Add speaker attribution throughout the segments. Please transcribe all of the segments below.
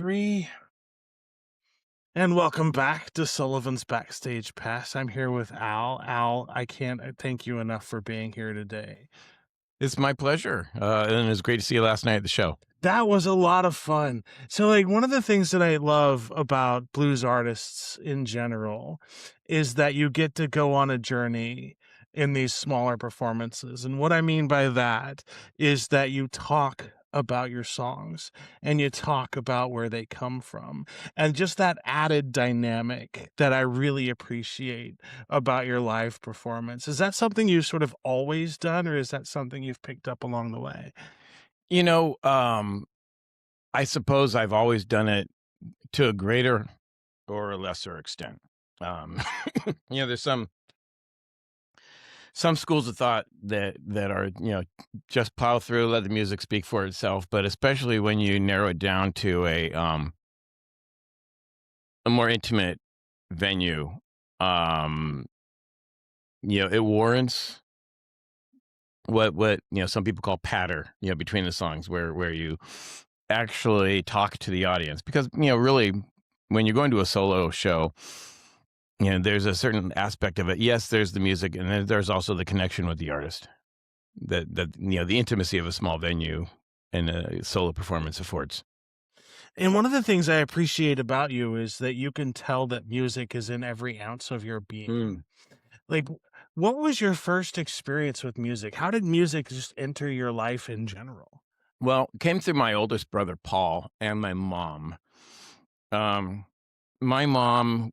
Speaker 1: three, and welcome back to Sullivan's Backstage Pass. I'm here with Al. Al, I can't thank you enough for being here today.
Speaker 2: It's my pleasure. And it was great to see you last night at the show.
Speaker 1: That was a lot of fun. So, one of the things that I love about blues artists in general is that you get to go on a journey in these smaller performances. And what I mean by that is that you talk about your songs and you talk about where they come from, and just that added dynamic that I really appreciate about your live performance. Is that something you've sort of always done, or is that something you've picked up along the way?
Speaker 2: You know, I suppose I've always done it to a greater or a lesser extent. There's some schools of thought that are, just plow through, let the music speak for itself. But especially when you narrow it down to a more intimate venue, it warrants what some people call patter, between the songs, where you actually talk to the audience. Because really, when you're going to a solo show, there's a certain aspect of it. Yes, there's the music, and then there's also the connection with the artist that the intimacy of a small venue and a solo performance affords.
Speaker 1: And one of the things I appreciate about you is that you can tell that music is in every ounce of your being. Like, what was your first experience with music? How did music just enter your life in general?
Speaker 2: Well, it came through my oldest brother, Paul, and my mom. My mom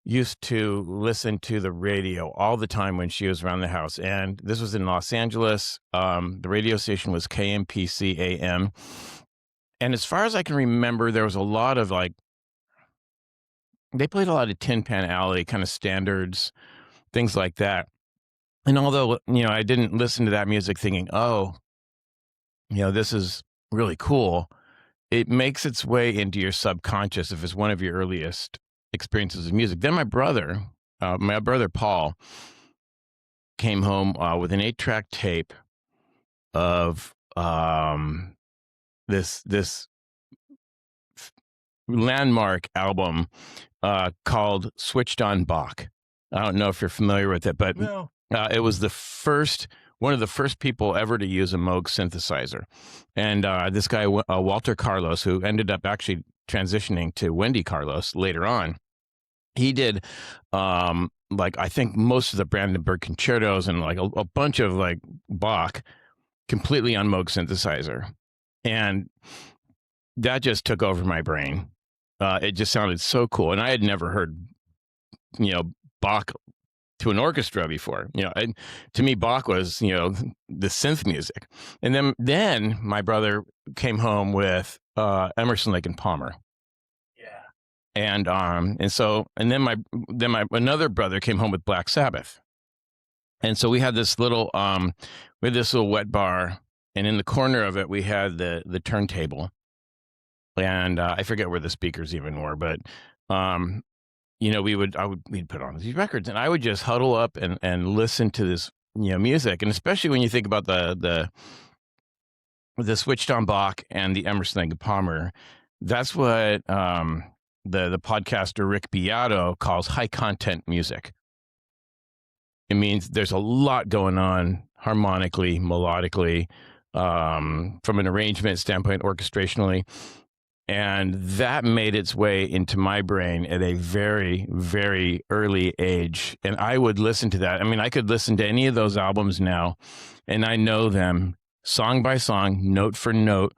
Speaker 2: used to listen to the radio all the time when she was around the house. And this was in Los Angeles. The radio station was KMPC AM. And as far as I can remember, there was a lot of they played a lot of Tin Pan Alley kind of standards, things like that. And although, I didn't listen to that music thinking, oh, this is really cool, it makes its way into your subconscious if it's one of your earliest experiences of music. Then my brother Paul, came home with an 8-track tape of this landmark album called Switched on Bach. I don't know if you're familiar with it, but
Speaker 1: No.
Speaker 2: It was one of the first people ever to use a Moog synthesizer. And this guy, Walter Carlos, who ended up actually transitioning to Wendy Carlos later on, he did I think most of the Brandenburg concertos and a bunch of Bach completely on Moog synthesizer. And that just took over my brain. It just sounded so cool. And I had never heard, Bach to an orchestra before. And to me, Bach was, the synth music. And then my brother came home with Emerson, Lake and Palmer.
Speaker 1: Yeah.
Speaker 2: And then my another brother came home with Black Sabbath. And so we had this little wet bar, and in the corner of it we had the turntable. And I forget where the speakers even were, but we'd put on these records, and I would just huddle up and listen to this music. And especially when you think about the Switched on Bach and the Emerson, Lake and Palmer, that's what the podcaster Rick Beato calls high content music. It means there's a lot going on harmonically, melodically, from an arrangement standpoint, orchestrationally. And that made its way into my brain at a very, very early age. And I would listen to that. I mean, I could listen to any of those albums now, and I know them song by song, note for note,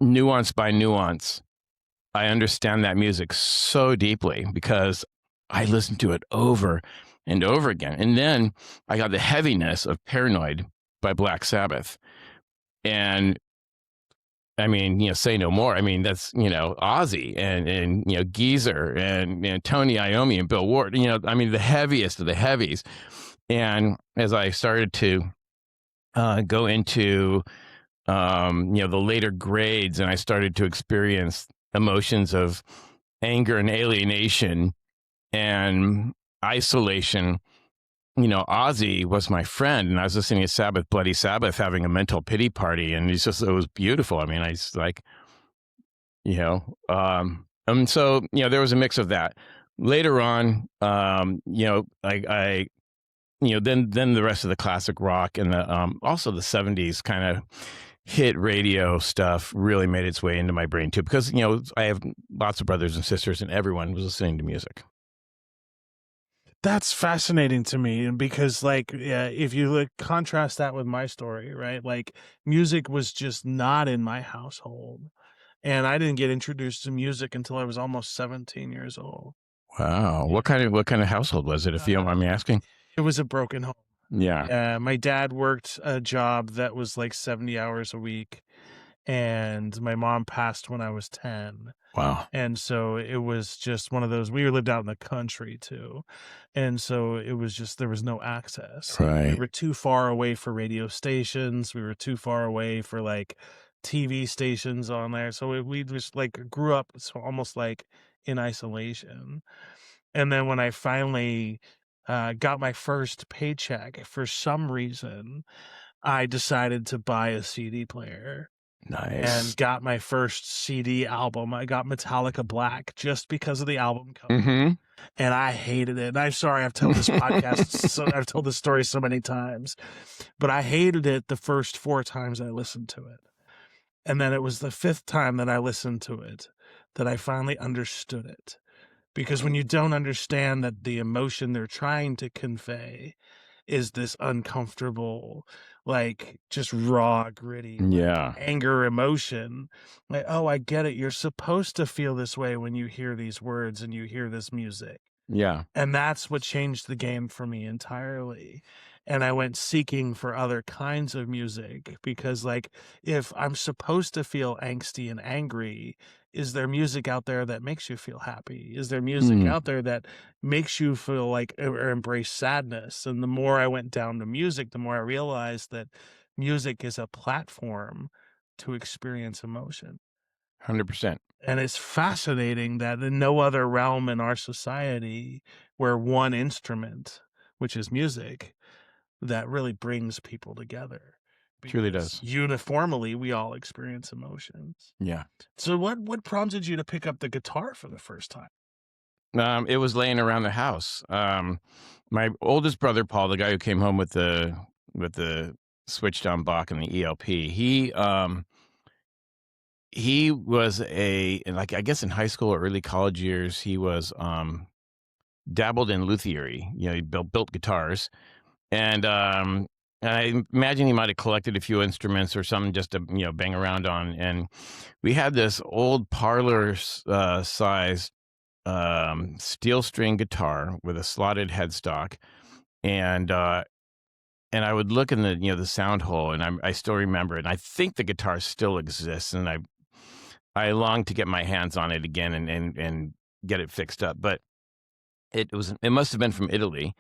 Speaker 2: nuance by nuance. I understand that music so deeply because I listened to it over and over again. And then I got the heaviness of Paranoid by Black Sabbath. And I mean, say no more. I mean, that's, Ozzy and Geezer and Tony Iommi and Bill Ward, I mean, the heaviest of the heavies. And as I started to go into, the later grades, and I started to experience emotions of anger and alienation and isolation, Ozzy was my friend, and I was listening to Sabbath, Bloody Sabbath, having a mental pity party, and it was beautiful. I mean, I just And so, there was a mix of that. Later on, then the rest of the classic rock and also the 70s kind of hit radio stuff really made its way into my brain too, because, I have lots of brothers and sisters and everyone was listening to music.
Speaker 1: That's fascinating to me, and because, like, yeah, if you look contrast that with my story, right? Like, music was just not in my household, and I didn't get introduced to music until I was almost 17 years old.
Speaker 2: Wow.
Speaker 1: Yeah.
Speaker 2: What kind of household was it, if you don't mind me asking?
Speaker 1: It was a broken home.
Speaker 2: Yeah.
Speaker 1: Yeah, my dad worked a job that was like 70 hours a week, and my mom passed when I was 10.
Speaker 2: Wow.
Speaker 1: And so it was just one of those, we lived out in the country too. And so it was just, there was no access. Like, we
Speaker 2: Right.
Speaker 1: were too far away for radio stations. We were too far away for like TV stations on there. So we just like grew up so almost like in isolation. And then when I finally got my first paycheck, for some reason, I decided to buy a CD player and
Speaker 2: Nice.
Speaker 1: got my first CD album. I got Metallica Black just because of the album cover,
Speaker 2: Mm-hmm.
Speaker 1: and I hated it. And I'm sorry, I've told this podcast, so I've told this story so many times, but I hated it the first 4 times I listened to it. And then it was the 5th time that I listened to it that I finally understood it. Because when you don't understand that the emotion they're trying to convey is this uncomfortable, like, just raw, gritty, like,
Speaker 2: Yeah.
Speaker 1: anger emotion, like, "Oh, I get it. You're supposed to feel this way when you hear these words and you hear this music."
Speaker 2: Yeah.
Speaker 1: And that's what changed the game for me entirely. And I went seeking for other kinds of music because, like, if I'm supposed to feel angsty and angry, is there music out there that makes you feel happy? Is there music
Speaker 2: Mm.
Speaker 1: out there that makes you feel like or embrace sadness? And the more I went down to music, the more I realized that music is a platform to experience emotion.
Speaker 2: 100%.
Speaker 1: And it's fascinating that in no other realm in our society where one instrument, which is music, that really brings people together
Speaker 2: Truly
Speaker 1: because
Speaker 2: does.
Speaker 1: uniformly we all experience emotions.
Speaker 2: Yeah.
Speaker 1: So what prompted you to pick up the guitar for the first time?
Speaker 2: It was laying around the house. My oldest brother, Paul, the guy who came home with the switched on Bach and the ELP, he was like, I guess in high school or early college years, he was dabbled in luthiery. He built guitars, and I imagine he might have collected a few instruments or something just to bang around on. And we had this old parlor sized steel string guitar with a slotted headstock, and I would look in the sound hole, and I still remember it. And I think the guitar still exists, and I long to get my hands on it again and get it fixed up. But it must have been from Italy,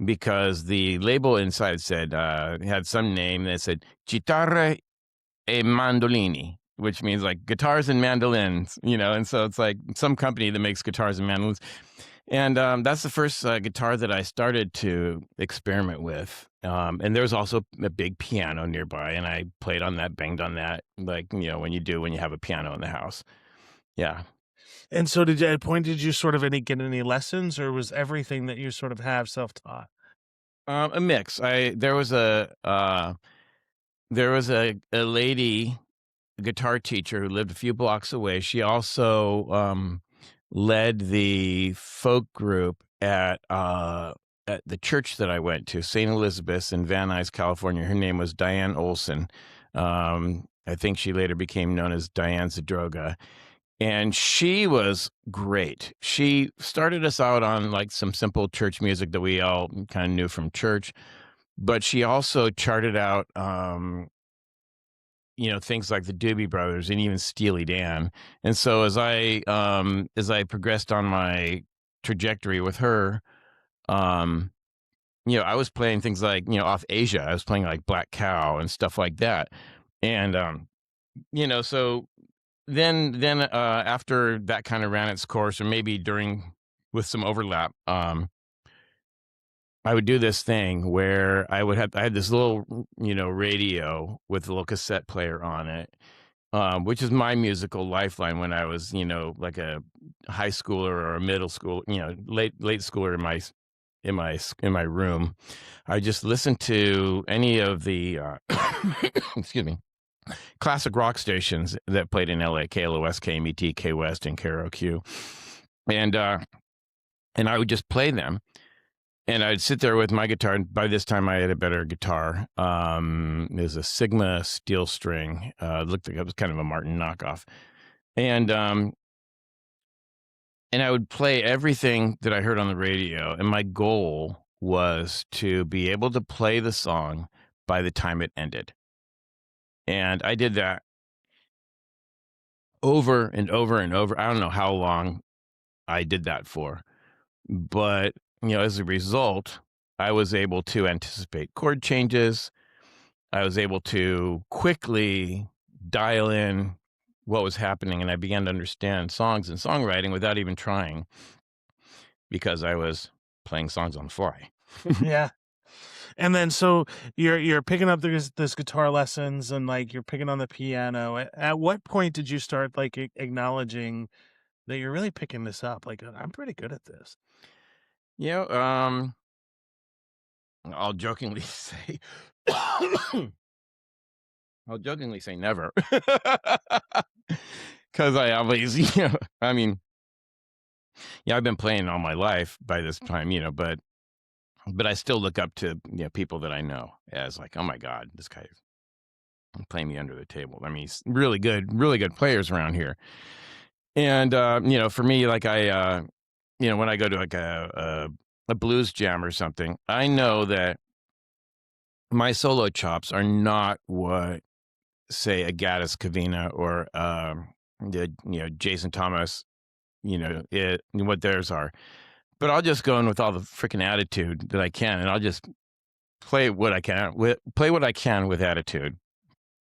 Speaker 2: because the label inside said had some name that said Chitarra e Mandolini, which means like guitars and mandolins, and so it's like some company that makes guitars and mandolins. And that's the first guitar that I started to experiment with. And there was also a big piano nearby, and I played on that, banged on that, like, when you do when you have a piano in the house. Yeah.
Speaker 1: And so did you, at a point, did you sort of get any lessons, or was everything that you sort of have self-taught?
Speaker 2: A mix. There was a lady, a guitar teacher who lived a few blocks away. She also led the folk group at the church that I went to, St. Elizabeth's in Van Nuys, California. Her name was Diane Olson. I think she later became known as Diane Zadroga. And she was great. She started us out on like some simple church music that we all kind of knew from church, but she also charted out things like the Doobie Brothers and even Steely Dan. And so as I progressed on my trajectory with her, um, I was playing things like, off Asia. I was playing like Black Cow and stuff like that. And so then after that kind of ran its course, or maybe during with some overlap, I would do this thing where I had this little, radio with a little cassette player on it. which is my musical lifeline when I was, like a high schooler or a middle school, late schooler in my room. I just listened to any of the excuse me, classic rock stations that played in LA, KLOS, KMET, K West, and KROQ, and I would just play them. And I'd sit there with my guitar, and by this time I had a better guitar. It was a Sigma steel string. Looked like it was kind of a Martin knockoff. And I would play everything that I heard on the radio. And my goal was to be able to play the song by the time it ended. And I did that over and over and over. I don't know how long I did that for. But, as a result, I was able to anticipate chord changes. I was able to quickly dial in what was happening, and I began to understand songs and songwriting without even trying because I was playing songs on the fly.
Speaker 1: Yeah. And then so you're picking up this guitar lessons and like you're picking on the piano. At what point did you start like acknowledging that you're really picking this up? Like I'm pretty good at this.
Speaker 2: You know, I'll jokingly say I'll jokingly say never. Cuz I always, I mean, yeah, I've been playing all my life by this time, but I still look up to, people that I know as like, "Oh my god, this guy is playing me under the table." I mean, he's really good players around here. And for me, like when I go to like a blues jam or something, I know that my solo chops are not what, say, a Gaddis Kavina or Jason Thomas, what theirs are. But I'll just go in with all the freaking attitude that I can, and I'll just play what I can with attitude.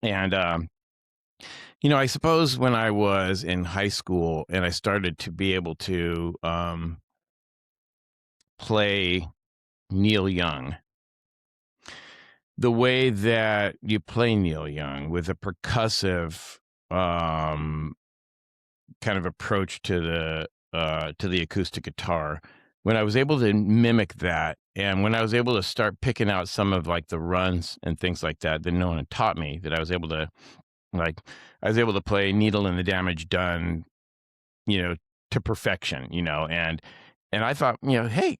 Speaker 2: And I suppose when I was in high school and I started to be able to play Neil Young, the way that you play Neil Young with a percussive kind of approach to the acoustic guitar, when I was able to mimic that, and when I was able to start picking out some of like the runs and things like that no one had taught me, that I was able to play Needle in the Damage Done, to perfection, and I thought, hey,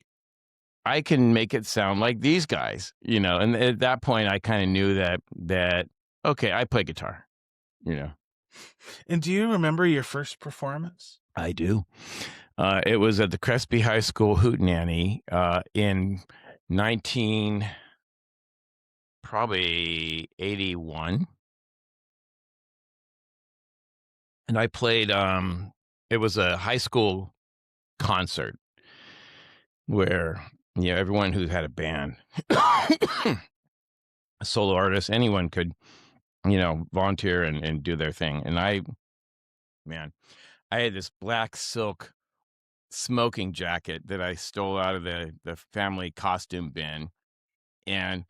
Speaker 2: I can make it sound like these guys, and at that point I kind of knew that okay, I play guitar,
Speaker 1: And do you remember your first performance?
Speaker 2: I do. It was at the Crespi High School Hootenanny in 1981, and I played. It was a high school concert where everyone who had a band, a solo artist, anyone could volunteer and do their thing. And I had this black silk smoking jacket that I stole out of the family costume bin. And,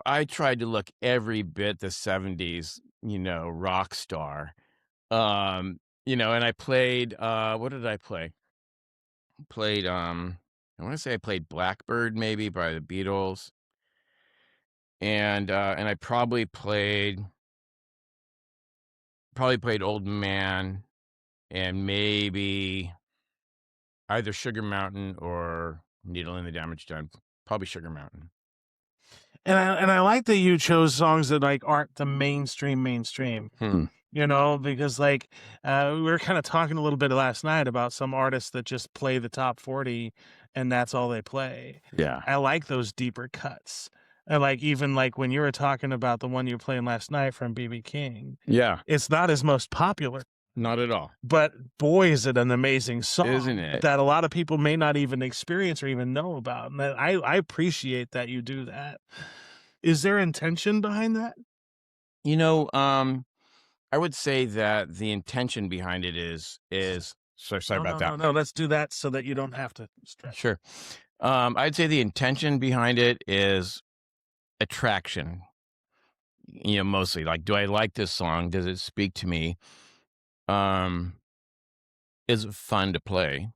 Speaker 2: I tried to look every bit the 70s, rock star. And I played, what did I play? Played, I want to say I played Blackbird maybe by the Beatles. And I probably played Old Man and maybe either Sugar Mountain or Needle in the Damage Done. Probably Sugar Mountain.
Speaker 1: And I like that you chose songs that like aren't the mainstream, because like we were kind of talking a little bit last night about some artists that just play the top 40 and that's all they play.
Speaker 2: Yeah.
Speaker 1: I like those deeper cuts. And like even like when you were talking about the one you were playing last night from BB King,
Speaker 2: Yeah.
Speaker 1: it's not his most popular,
Speaker 2: Not at all.
Speaker 1: but boy, is it an amazing song,
Speaker 2: Isn't it?
Speaker 1: that a lot of people may not even experience or even know about. And that I appreciate that you do that. Is there intention behind that?
Speaker 2: I would say that the intention behind it is sorry about that.
Speaker 1: No, let's do that so that you don't have to stress.
Speaker 2: Sure. I'd say the intention behind it is attraction. mostly like, do I like this song? Does it speak to me? Um, is it fun to play?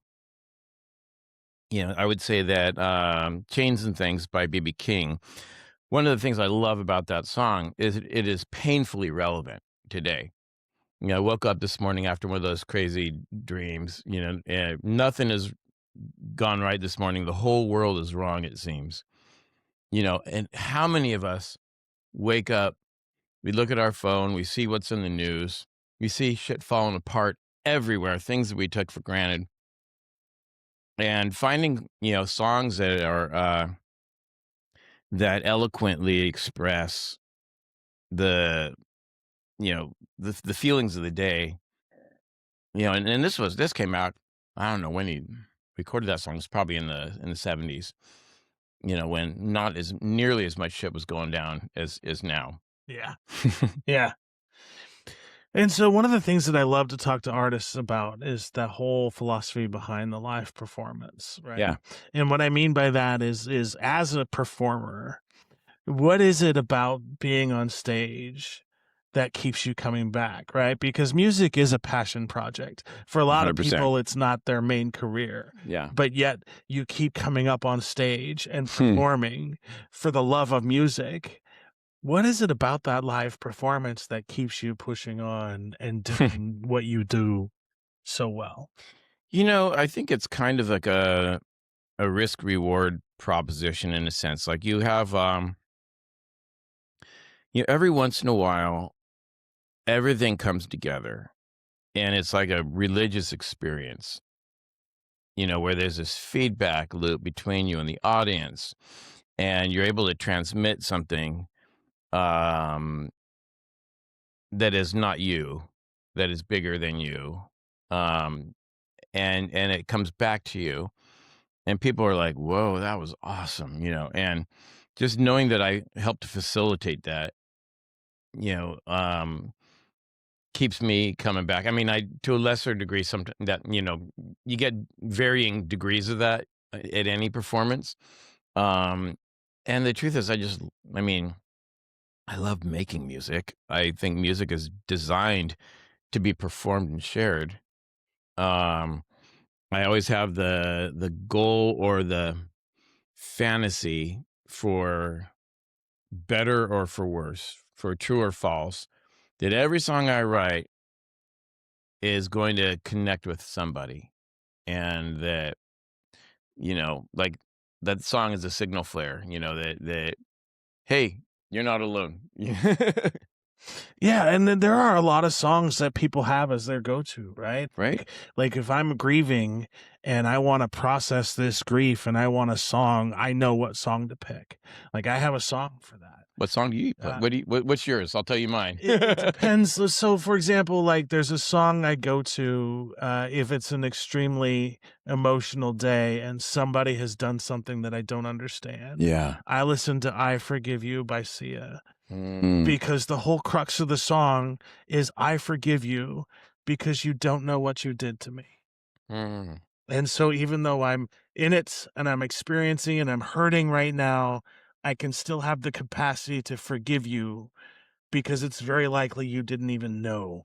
Speaker 2: I would say that Chains and Things by BB King. One of the things I love about that song is it is painfully relevant today. I woke up this morning after one of those crazy dreams, and nothing has gone right this morning. The whole world is wrong, it seems. And how many of us wake up, we look at our phone, we see what's in the news, we see shit falling apart everywhere, things that we took for granted. And finding, songs that are that eloquently express the, the feelings of the day, and this came out, I don't know when he recorded that song. It's probably in the 70s, when not as nearly as much shit was going down as is now.
Speaker 1: Yeah. Yeah. And so one of the things that I love to talk to artists about is the whole philosophy behind the live performance, right?
Speaker 2: Yeah.
Speaker 1: And what I mean by that is as a performer, what is it about being on stage that keeps you coming back, right? Because music is a passion project. For a lot of
Speaker 2: 100%.
Speaker 1: people, it's not their main career,
Speaker 2: Yeah.
Speaker 1: but yet you keep coming up on stage and
Speaker 2: Hmm.
Speaker 1: performing for the love of music. What is it about that live performance that keeps you pushing on and doing what you do so well?
Speaker 2: I think it's kind of like a risk reward proposition in a sense. Like you have every once in a while everything comes together and it's like a religious experience, where there's this feedback loop between you and the audience and you're able to transmit something um that is not you, that is bigger than you. Um and it comes back to you and people are like, "Whoa, that was awesome," and just knowing that I helped to facilitate that, you know, um, keeps me coming back. I mean, I to a lesser degree, sometimes that you get varying degrees of that at any performance. Um, and the truth is, I mean, I love making music. I think music is designed to be performed and shared. Um, I always have the goal or the fantasy for better or for worse, for true or false, that every song I write is going to connect with somebody. And that, like that song is a signal flare, that, hey, you're not alone.
Speaker 1: Yeah, and then there are a lot of songs that people have as their go-to, right?
Speaker 2: Right?
Speaker 1: Like if I'm grieving and I want to process this grief and I want a song, I know what song to pick. Like I have a song for that.
Speaker 2: What song do you put?
Speaker 1: Uh,
Speaker 2: What's yours? I'll tell you mine.
Speaker 1: it depends. So, for example, like there's a song I go to if it's an extremely emotional day and somebody has done something that I don't understand.
Speaker 2: Yeah.
Speaker 1: I listen to "I Forgive You" by Sia
Speaker 2: Mm.
Speaker 1: because the whole crux of the song is "I forgive you because you don't know what you did to me."
Speaker 2: Mm.
Speaker 1: And so, even though I'm in it and I'm experiencing and I'm hurting right now, I can still have the capacity to forgive you because it's very likely you didn't even know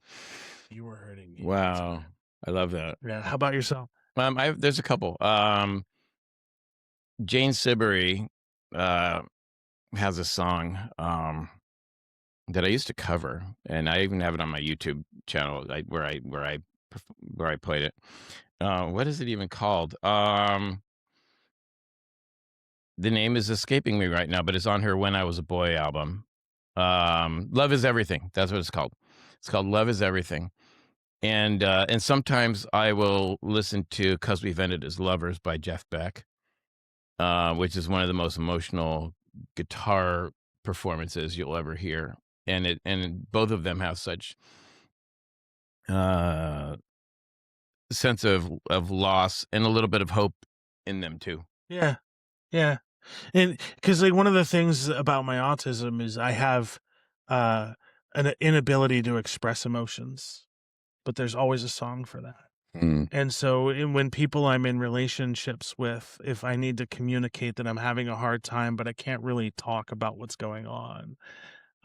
Speaker 1: you were hurting me at the
Speaker 2: Wow.
Speaker 1: time.
Speaker 2: I love that.
Speaker 1: Yeah, how about yourself?
Speaker 2: There's a couple. Jane Siberry uh, has a song that I used to cover, and I even have it on my YouTube channel, where I played it. What is it even called? The name is escaping me right now, but it's on her "When I Was a Boy" album. "Love Is Everything." That's what it's called. It's called "Love Is Everything." And sometimes I will listen to "'Cause We've Ended as Lovers" by Jeff Beck, which is one of the most emotional guitar performances you'll ever hear. And both of them have such uh sense of loss and a little bit of hope in them too.
Speaker 1: Yeah, yeah. And because like one of the things about my autism is I have an inability to express emotions, but there's always a song for that.
Speaker 2: Mm.
Speaker 1: And so when people I'm in relationships with, if I need to communicate that I'm having a hard time, but I can't really talk about what's going on,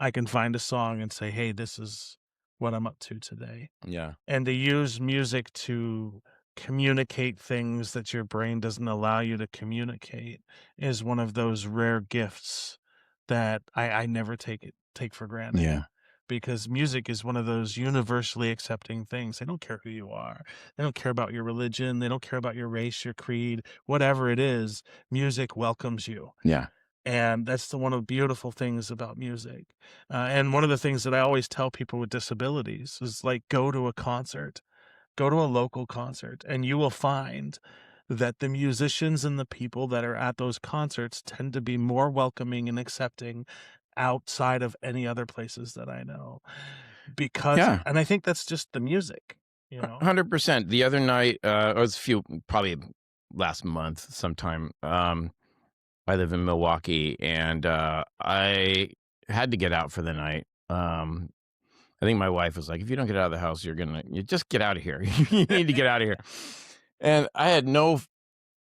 Speaker 1: I can find a song and say, "Hey, this is what I'm up to today."
Speaker 2: Yeah.
Speaker 1: And to use music to communicate things that your brain doesn't allow you to communicate is one of those rare gifts that I never take for granted,
Speaker 2: Yeah.
Speaker 1: because music is one of those universally accepting things. They don't care who you are. They don't care about your religion. They don't care about your race, your creed, whatever it is. Music welcomes you.
Speaker 2: Yeah.
Speaker 1: And that's one of the beautiful things about music. And one of the things that I always tell people with disabilities is like, go to a concert, go to a local concert, and you will find that the musicians and the people that are at those concerts tend to be more welcoming and accepting outside of any other places that I know. Because,
Speaker 2: Yeah.
Speaker 1: and I think that's just the music, you know?
Speaker 2: 100%. The other night, it was a few, probably last month sometime. I live in Milwaukee, and I had to get out for the night. I think my wife was like, "If you don't get out of the house, you just get out of here. You need to get out of here." And I had no,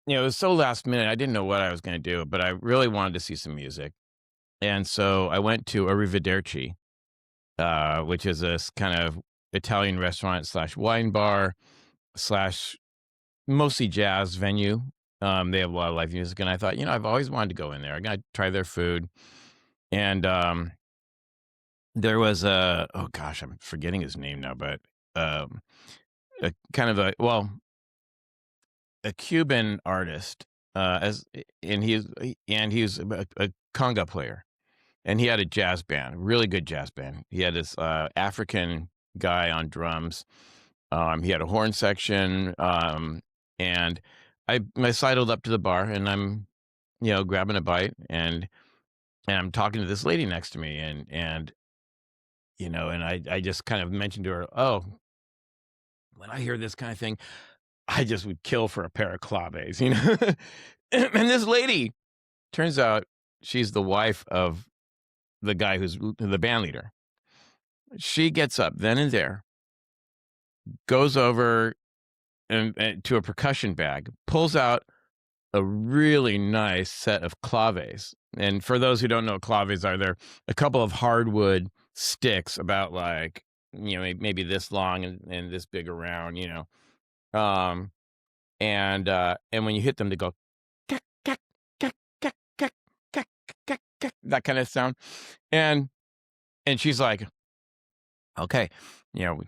Speaker 2: it was so last minute. I didn't know what I was going to do, but I really wanted to see some music, and so I went to Arrivederci, which is this kind of Italian restaurant slash wine bar slash mostly jazz venue. They have a lot of live music, and I thought, I've always wanted to go in there. I got to try their food, and there was a, oh gosh, I'm forgetting his name now, but um, a kind of a Cuban artist, and he's a conga player, and he had a jazz band, really good jazz band. He had this African guy on drums. He had a horn section, and I sidled up to the bar, and I'm, grabbing a bite, and I'm talking to this lady next to me, and and I just kind of mentioned to her, "Oh, when I hear this kind of thing, I just would kill for a pair of claves," And this lady, turns out she's the wife of the guy who's the band leader. She gets up then and there, goes over and to a percussion bag, pulls out a really nice set of claves. And for those who don't know what claves are, they're a couple of hardwood sticks about like, maybe this long and this big around, Um, and when you hit them, they go "Kek, kek, kek, kek, kek, kek, kek, kek," that kind of sound. And she's like, "Okay, you know,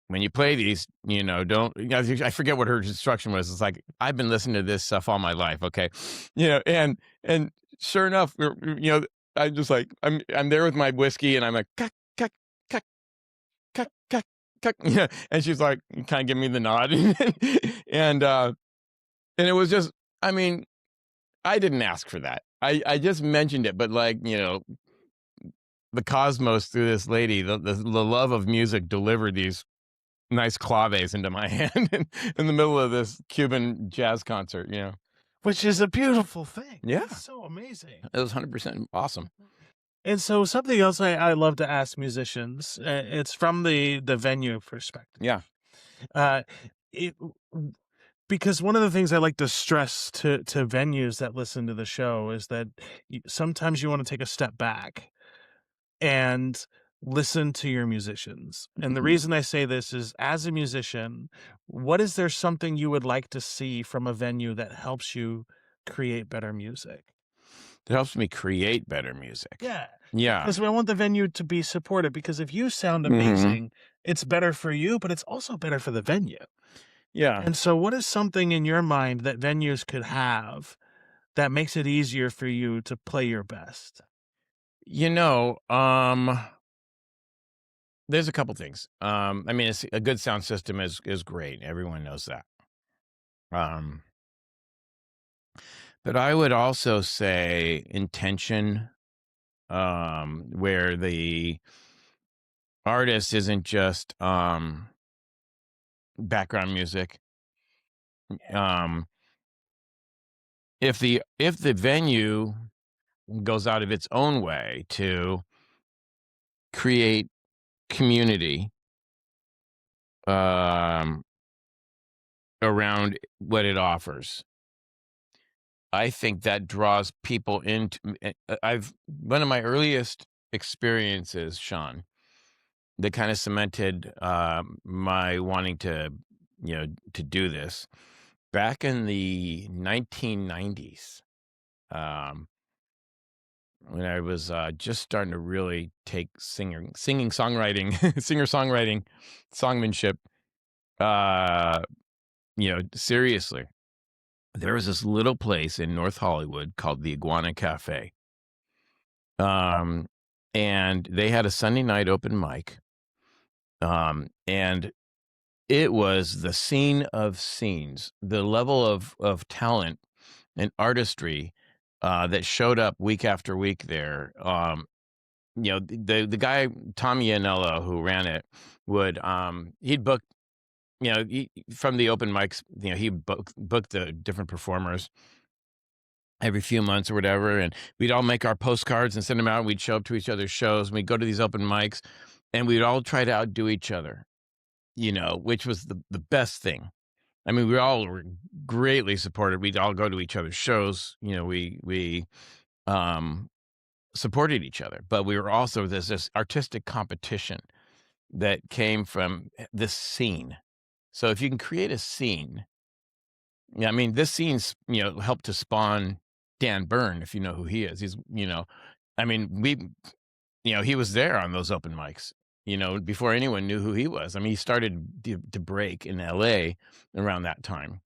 Speaker 2: when you play these, don't." I forget what her instruction was. It's like, I've been listening to this stuff all my life. Okay, and sure enough, I just like I'm there with my whiskey, and I'm like, "Kek, kek, kek, kek, kek, kek," and she's like, kind of giving me the nod, and and it was just, I mean, I didn't ask for that. I just mentioned it, but like, the cosmos through this lady, the love of music delivered these nice claves into my hand in the middle of this Cuban jazz concert.
Speaker 1: Which is a beautiful thing.
Speaker 2: Yeah,
Speaker 1: It's so amazing.
Speaker 2: it was 100% awesome.
Speaker 1: And so something else I love to ask musicians, it's from the venue perspective.
Speaker 2: Yeah.
Speaker 1: Uh, it because one of the things I like to stress to venues that listen to the show is that sometimes you want to take a step back and listen to your musicians. And the
Speaker 2: Mhm.
Speaker 1: reason I say this is, as a musician, what is there something you would like to see from a venue that helps you create better music?
Speaker 2: It helps me create better music.
Speaker 1: Yeah,
Speaker 2: Yeah.
Speaker 1: because I want the venue to be supportive, because if you sound
Speaker 2: Hmm.
Speaker 1: amazing, it's better for you, but it's also better for the venue.
Speaker 2: Yeah.
Speaker 1: And so what is something in your mind that venues could have that makes it easier for you to play your best?
Speaker 2: You know, um, there's a couple things. I mean, a good sound system is great. Everyone knows that. Um, but I would also say intention, where the artist isn't just background music. Um, if the venue goes out of its own way to create community um, around what it offers, I think that draws people into. I've one of my earliest experiences, Shawn, that kind of cemented my wanting to, to do this. Back in the 1990s, um, when I was just starting to really take singing, songwriting, singer songwriting, songmanship, uh, seriously, there was this little place in North Hollywood called the Iguana Cafe. Um, and they had a Sunday night open mic. And it was the scene of scenes, the level of talent and artistry that showed up week after week there. The guy Tom Ianello who ran it would he'd book from the open mics, he booked the different performers every few months or whatever, and we'd all make our postcards and send them out. We'd show up to each other's shows, and we'd go to these open mics, and we'd all try to outdo each other, which was the best thing. I mean, we all were greatly supported. We'd all go to each other's shows. We um, supported each other, but we were also this artistic competition that came from this scene. So if you can create a scene, yeah, I mean, this scene's helped to spawn Dan Byrne, if you know who he is. He's I mean, he was there on those open mics, before anyone knew who he was. I mean, he started to break in L.A. around that time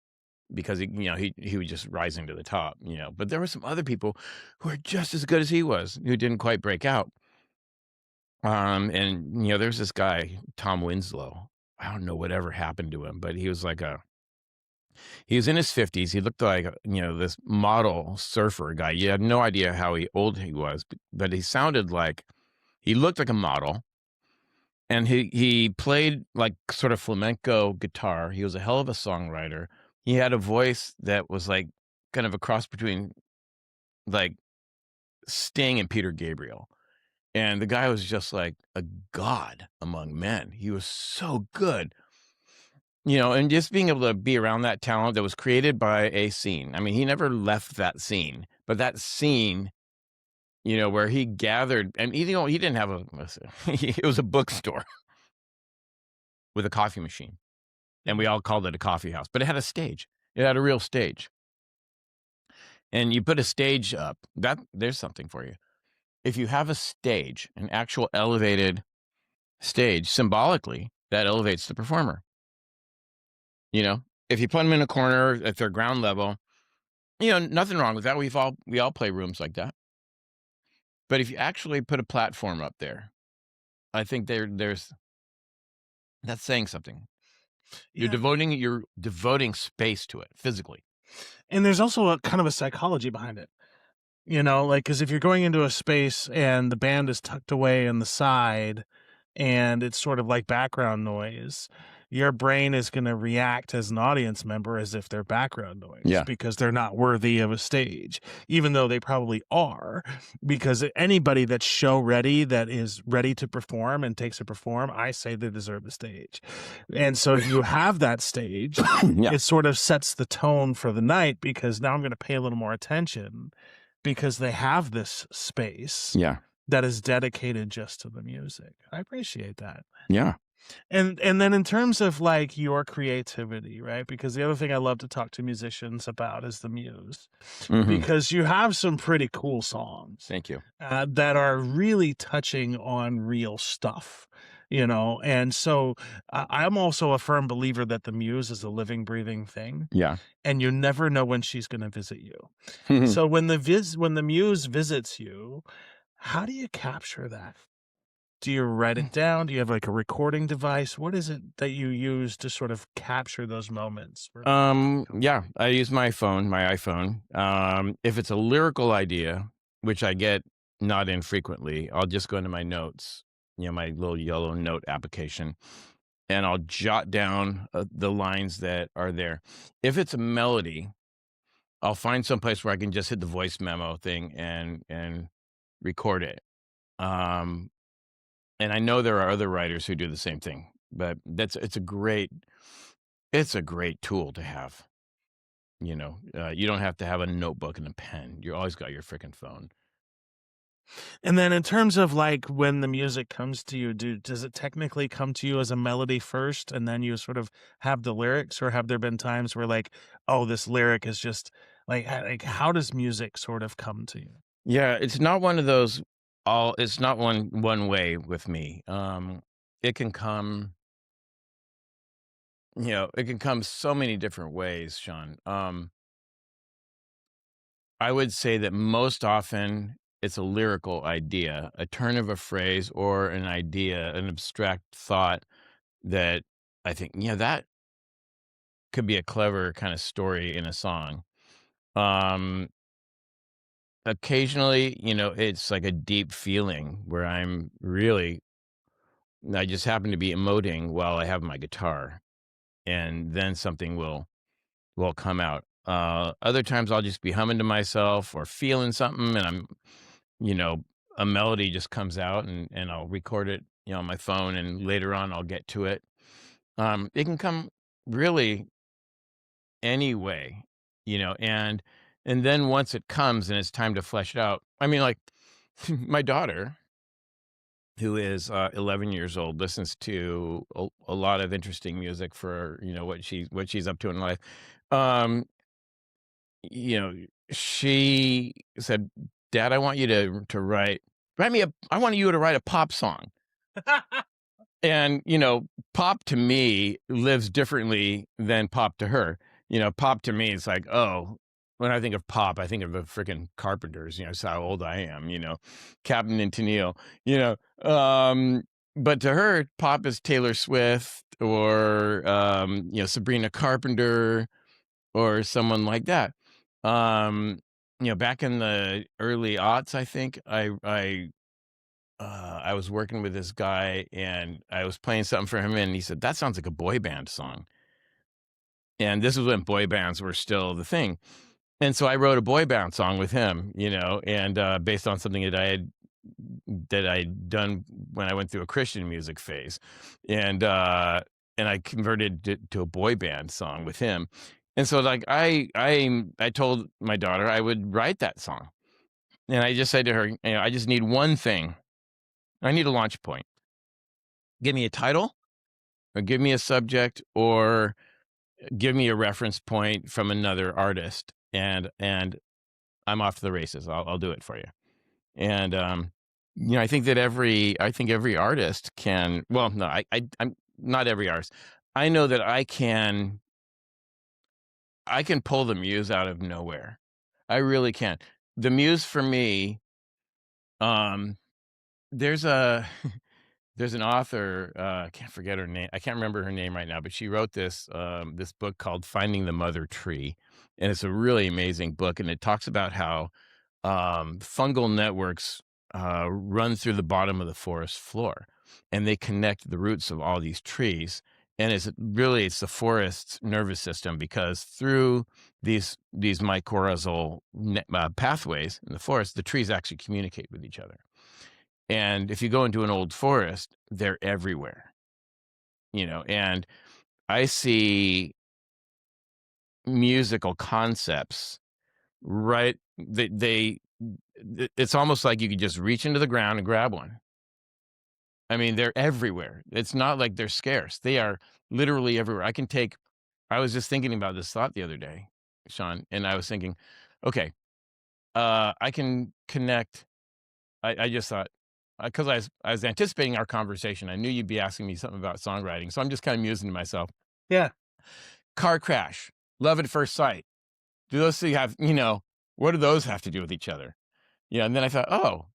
Speaker 2: because he was just rising to the top, But there were some other people who were just as good as he was who didn't quite break out. And there's this guy Tom Winslow. I don't know whatever happened to him, but he was he was in his 50s. He looked like this model surfer guy. You had no idea how old he was, but he sounded like he looked like a model. And he played like sort of flamenco guitar. He was a hell of a songwriter. He had a voice that was like kind of a cross between like Sting and Peter Gabriel. And the guy was just like a god among men. He was so good. And just being able to be around that talent that was created by a scene. I mean, he never left that scene, but that scene, where he gathered, and he didn't have it was a bookstore with a coffee machine, and we all called it a coffee house, but it had a stage. It had a real stage. And you put a stage up, there's something for you. If you have a stage, an actual elevated stage, symbolically, that elevates the performer. If you put them in a corner, if they're ground level, nothing wrong with that. We all play rooms like that. But if you actually put a platform up there, I think there's that's saying something.
Speaker 1: Yeah.
Speaker 2: You're devoting space to it physically.
Speaker 1: And there's also a kind of a psychology behind it. Like, because if you're going into a space and the band is tucked away in the side and it's sort of like background noise, your brain is going to react as an audience member as if they're background noise
Speaker 2: Yeah.
Speaker 1: because they're not worthy of a stage, even though they probably are. Because anybody that's show ready, that is ready to perform and takes to perform, I say they deserve the stage. And so if you have that stage,
Speaker 2: Yeah.
Speaker 1: it sort of sets the tone for the night because now I'm going to pay a little more attention because they have this space
Speaker 2: Yeah.
Speaker 1: that is dedicated just to the music. I appreciate that.
Speaker 2: Yeah.
Speaker 1: And then in terms of like your creativity, right? Because the other thing I love to talk to musicians about is the Muse,
Speaker 2: Mhm.
Speaker 1: because you have some pretty cool songs
Speaker 2: Thank you.
Speaker 1: that are really touching on real stuff, And so I'm also a firm believer that the Muse is a living, breathing thing,
Speaker 2: Yeah.
Speaker 1: and you never know when she's going to visit you. So when the Muse visits you, how do you capture that? Do you write it down? Do you have like a recording device? What is it that you use to sort of capture those moments?
Speaker 2: Yeah, I use my iPhone. If it's a lyrical idea, which I get not infrequently, I'll just go into my notes, my little yellow note application, and I'll jot down the lines that are there. If it's a melody, I'll find some place where I can just hit the voice memo thing and record it. And I know there are other writers who do the same thing, but it's a great tool to have. You don't have to have a notebook and a pen. You always got your freaking phone.
Speaker 1: And then in terms of, like, when the music comes to you, does it technically come to you as a melody first, and then you sort of have the lyrics, or have there been times where, like, "Oh, this lyric is just" like, how does music sort of come to you?
Speaker 2: Yeah, it's not one of those all it's not one way with me. It can come, it can come so many different ways, Sean. I would say that most often it's a lyrical idea, a turn of a phrase or an idea, an abstract thought that I think, yeah, that could be a clever kind of story in a song. Um, Occasionally, it's like a deep feeling where I just happen to be emoting while I have my guitar, and then something will come out. Other times I'll just be humming to myself or feeling something, and you know, a melody just comes out, and I'll record it, on my phone, and later on I'll get to it. It can come really any way, and then once it comes and it's time to flesh it out. I mean, like my daughter, who is 11 years old, listens to a lot of interesting music for what she's up to in life. Um, you know, she said, "Dad, I want you to write me a I want you to write a pop song." And, pop to me lives differently than pop to her. Pop to me is like, oh, when I think of pop, I think of the freaking Carpenters. That's how old I am. Captain and Tennille. You know, um, but to her, pop is Taylor Swift or Sabrina Carpenter or someone like that. Um, Back in the early aughts, I think I was working with this guy and I was playing something for him and he said, "That sounds like a boy band song." And this was when boy bands were still the thing. And so I wrote a boy band song with him, and based on something that I'd done when I went through a Christian music phase. And and I converted it to a boy band song with him. And so like I told my daughter I would write that song. And I just said to her, I just need one thing. I need a launch point. Give me a title or give me a subject or give me a reference point from another artist and I'm off to the races. I'll do it for you. And I think every artist can, well, no, I'm not every artist. I know that I can pull the muse out of nowhere. I really can. The muse for me, um there's a there's an author, I can't forget her name. I can't remember her name right now, but she wrote this book called Finding the Mother Tree, and it's a really amazing book, and it talks about how fungal networks run through the bottom of the forest floor, and they connect the roots of all these trees. And it's the forest's nervous system because through these mycorrhizal pathways in the forest, the trees actually communicate with each other. And if you go into an old forest, they're everywhere, and I see musical concepts, right? It's almost like you could just reach into the ground and grab one. I mean, they're everywhere. It's not like they're scarce. They are literally everywhere. I was just thinking about this thought the other day, Sean, and I was thinking, okay, I can connect. I just thought, because I was anticipating our conversation. I knew you'd be asking me something about songwriting, so I'm just kind of musing to myself.
Speaker 1: Yeah.
Speaker 2: Car crash, love at first sight. Do those two have, what do those have to do with each other? Yeah, and then I thought, oh,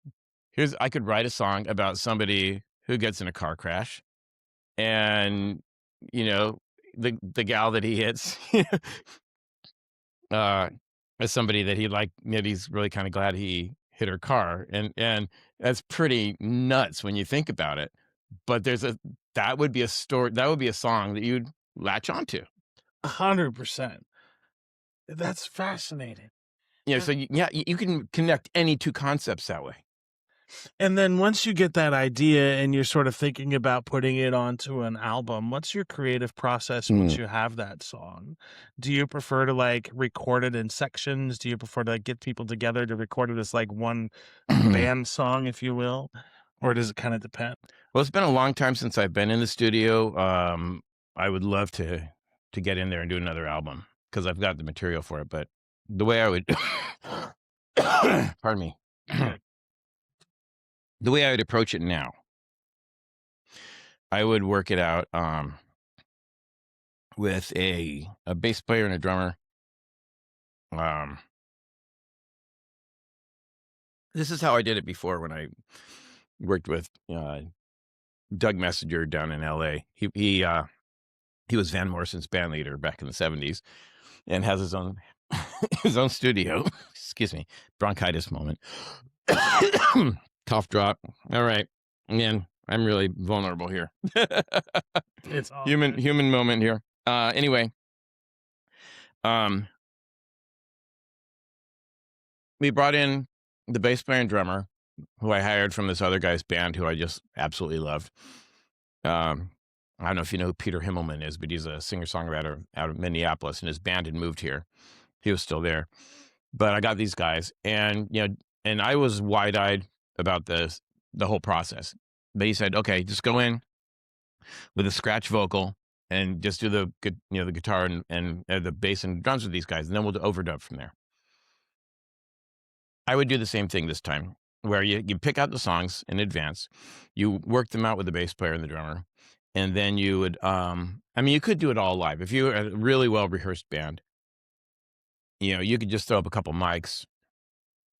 Speaker 2: I could write a song about somebody who gets in a car crash, and you know, the gal that he hits, uh, as somebody that he's really kind of glad he hit her car, and that's pretty nuts when you think about it. But that would be a story, that would be a song that you'd latch onto.
Speaker 1: 100%. That's fascinating.
Speaker 2: So yeah, you can connect any two concepts that way.
Speaker 1: And then once you get that idea and you're sort of thinking about putting it onto an album, what's your creative process once
Speaker 2: Mm.
Speaker 1: you have that song? Do you prefer to like record it in sections? Do you prefer to like, get people together to record it as like one
Speaker 2: Well,
Speaker 1: band song, if you will? Or does it kind of depend?
Speaker 2: it's been a long time since I've been in the studio. I would love to get in there and do another album because I've got the material for it. But the way I would, pardon me,
Speaker 1: Good.
Speaker 2: the way I would approach it now, I would work it out with a bass player and a drummer. This is how I did it before when I worked with Doug Messenger down in L.A. He was Van Morrison's band leader back in the 70s and has his own his own studio. Excuse me, bronchitis moment. Cough drop. All right, man, I'm really vulnerable here.
Speaker 1: It's all
Speaker 2: human
Speaker 1: good.
Speaker 2: human moment here. Anyway, we brought in the bass player and drummer, who I hired from this other guy's band, who I just absolutely loved. I don't know if you know who Peter Himmelman is, but he's a singer-songwriter out of Minneapolis, and his band had moved here. He was still there. But I got these guys, and and I was wide-eyed about the whole process. But he said, "Okay, just go in with a scratch vocal and just do the the guitar and the bass and drums with these guys, and then we'll do overdub from there." I would do the same thing this time, where you pick out the songs in advance, you work them out with the bass player and the drummer, and then you would I mean, you could do it all live if you're a really well rehearsed band. You could just throw up a couple mics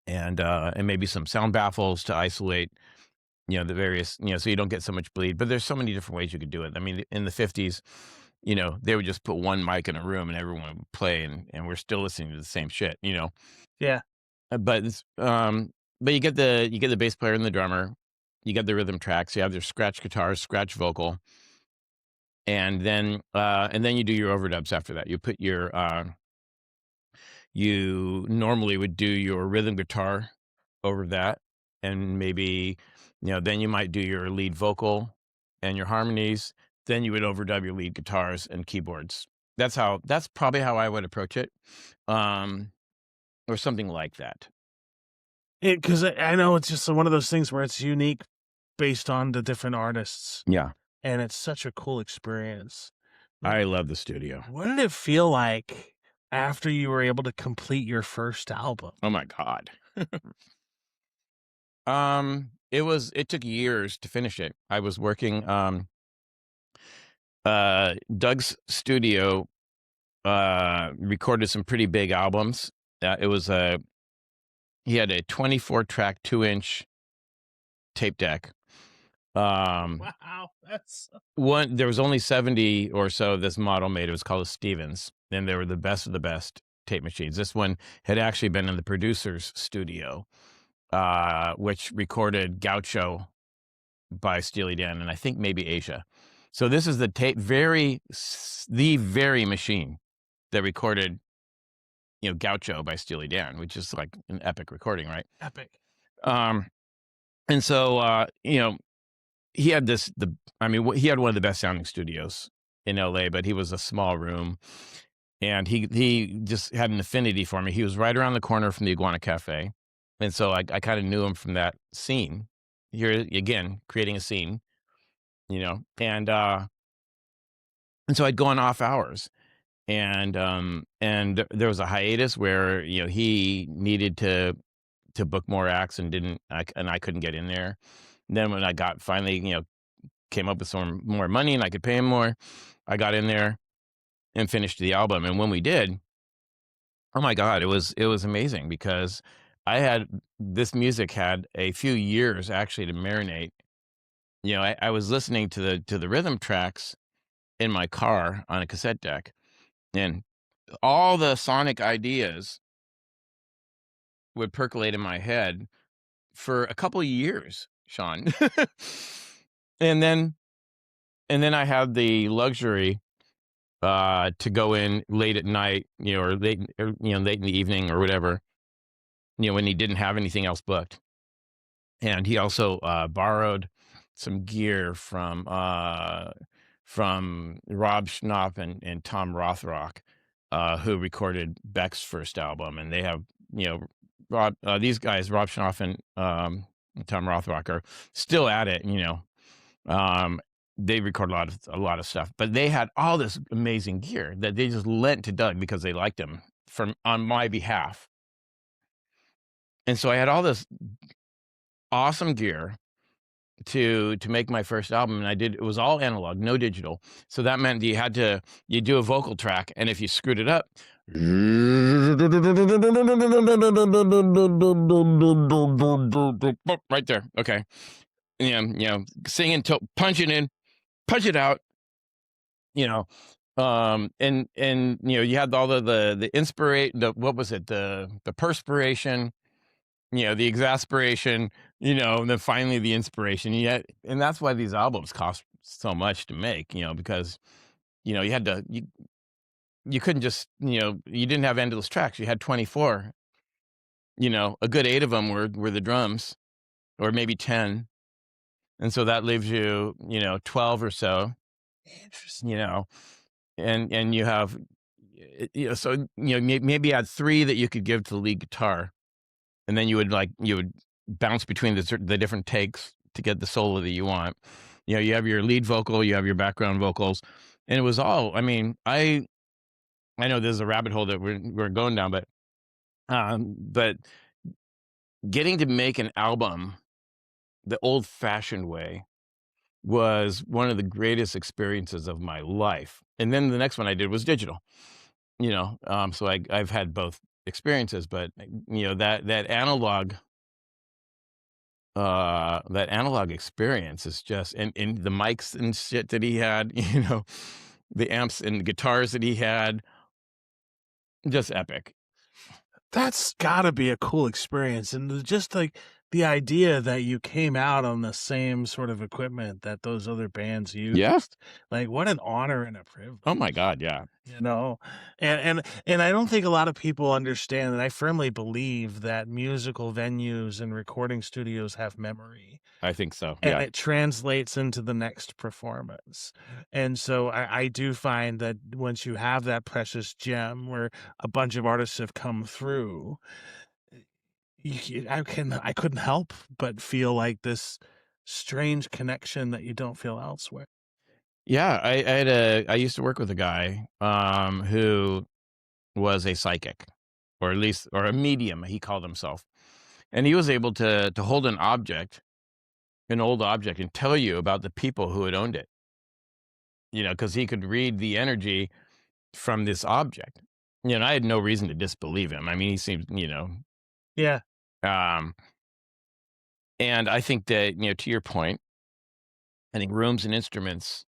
Speaker 2: and maybe some sound baffles to isolate the various so you don't get so much bleed. But there's so many different ways you could do it. I mean, in the 50s, they would just put one mic in a room and everyone would play, and we're still listening to the same shit.
Speaker 1: Yeah.
Speaker 2: But but you get the bass player and the drummer, you get the rhythm tracks, you have their scratch guitars, scratch vocal, and then you do your overdubs after that. You normally would do your rhythm guitar over that, and maybe then you might do your lead vocal and your harmonies. Then you would overdub your lead guitars and keyboards. That's probably how I would approach it, or something like that.
Speaker 1: Because I know it's just one of those things where it's unique based on the different artists,
Speaker 2: Yeah,
Speaker 1: and it's such a cool experience.
Speaker 2: I love the studio.
Speaker 1: What did it feel like after you were able to complete your first album?
Speaker 2: Oh my God. It took years to finish it. I was working Doug's studio recorded some pretty big albums. He had a 24 track 2-inch tape deck.
Speaker 1: Wow, that's
Speaker 2: There was only 70 or so of this model made. It was called a Stevens, and they were the best of the best tape machines. This one had actually been in the producer's studio, which recorded Gaucho by Steely Dan, and I think maybe Asia. So this is the very machine that recorded, Gaucho by Steely Dan, which is like an epic recording, right?
Speaker 1: epic.
Speaker 2: And so, he had he had one of the best sounding studios in LA, but he was a small room, and he just had an affinity for me. He was right around the corner from the Iguana Cafe. And so I kind of knew him from that scene. Here again, creating a scene, and so I'd go on off hours, and there was a hiatus where he needed to book more acts and I couldn't get in there. And then when I got finally came up with some more money and I could pay him more, I got in there and finished the album. And when we did, oh my God, it was amazing, because this music had a few years actually to marinate. I was listening to the rhythm tracks in my car on a cassette deck, and all the sonic ideas would percolate in my head for a couple of years, Shawn. and then I had the luxury to go in late at night, or late in the evening or whatever, when he didn't have anything else booked, And he also borrowed some gear from Rob Schnapf and Tom Rothrock, who recorded Beck's first album, and they have, you know, these guys, Rob Schnapf and Tom Rothrock, are still at it. They record a lot of stuff, but they had all this amazing gear that they just lent to Doug because they liked him on my behalf. And so I had all this awesome gear to make my first album, and it was all analog, no digital. So that meant you do a vocal track, and if you screwed it up, right there, okay, sing until punch it in, punch it out, and you had all the inspiration, what was it, the perspiration, the exasperation, and then finally the inspiration. And that's why these albums cost so much to make, because, you had to, you couldn't just, you didn't have endless tracks. You had 24, a good 8 of them were the drums, or maybe 10. And so that leaves you, 12 or so,
Speaker 1: Interesting.
Speaker 2: And you have, so, maybe you had 3 that you could give to the lead guitar. And then you would bounce between the different takes to get the solo that you want. You have your lead vocal, you have your background vocals, and it was all. I mean, I know this is a rabbit hole that we're going down, but getting to make an album the old-fashioned way was one of the greatest experiences of my life. And then the next one I did was digital. So I've had both experiences, but that analog experience is just, and the mics and shit that he had, the amps and guitars that he had, just epic.
Speaker 1: That's gotta be a cool experience. And just like the idea that you came out on the same sort of equipment that those other bands used.
Speaker 2: Yes.
Speaker 1: Like, what an honor and a privilege.
Speaker 2: Oh my God, yeah.
Speaker 1: And I don't think a lot of people understand, and I firmly believe that musical venues and recording studios have memory.
Speaker 2: I think so.
Speaker 1: And
Speaker 2: Yeah.
Speaker 1: it translates into the next performance. And so I do find that once you have that precious gem where a bunch of artists have come through, I couldn't help but feel like this strange connection that you don't feel elsewhere.
Speaker 2: Yeah, I used to work with a guy who was a psychic, or at least, or a medium, he called himself. And he was able to hold an old object, and tell you about the people who had owned it. Because he could read the energy from this object. And I had no reason to disbelieve him. I mean, he seemed,
Speaker 1: Yeah.
Speaker 2: And I think that, to your point, I think rooms and instruments,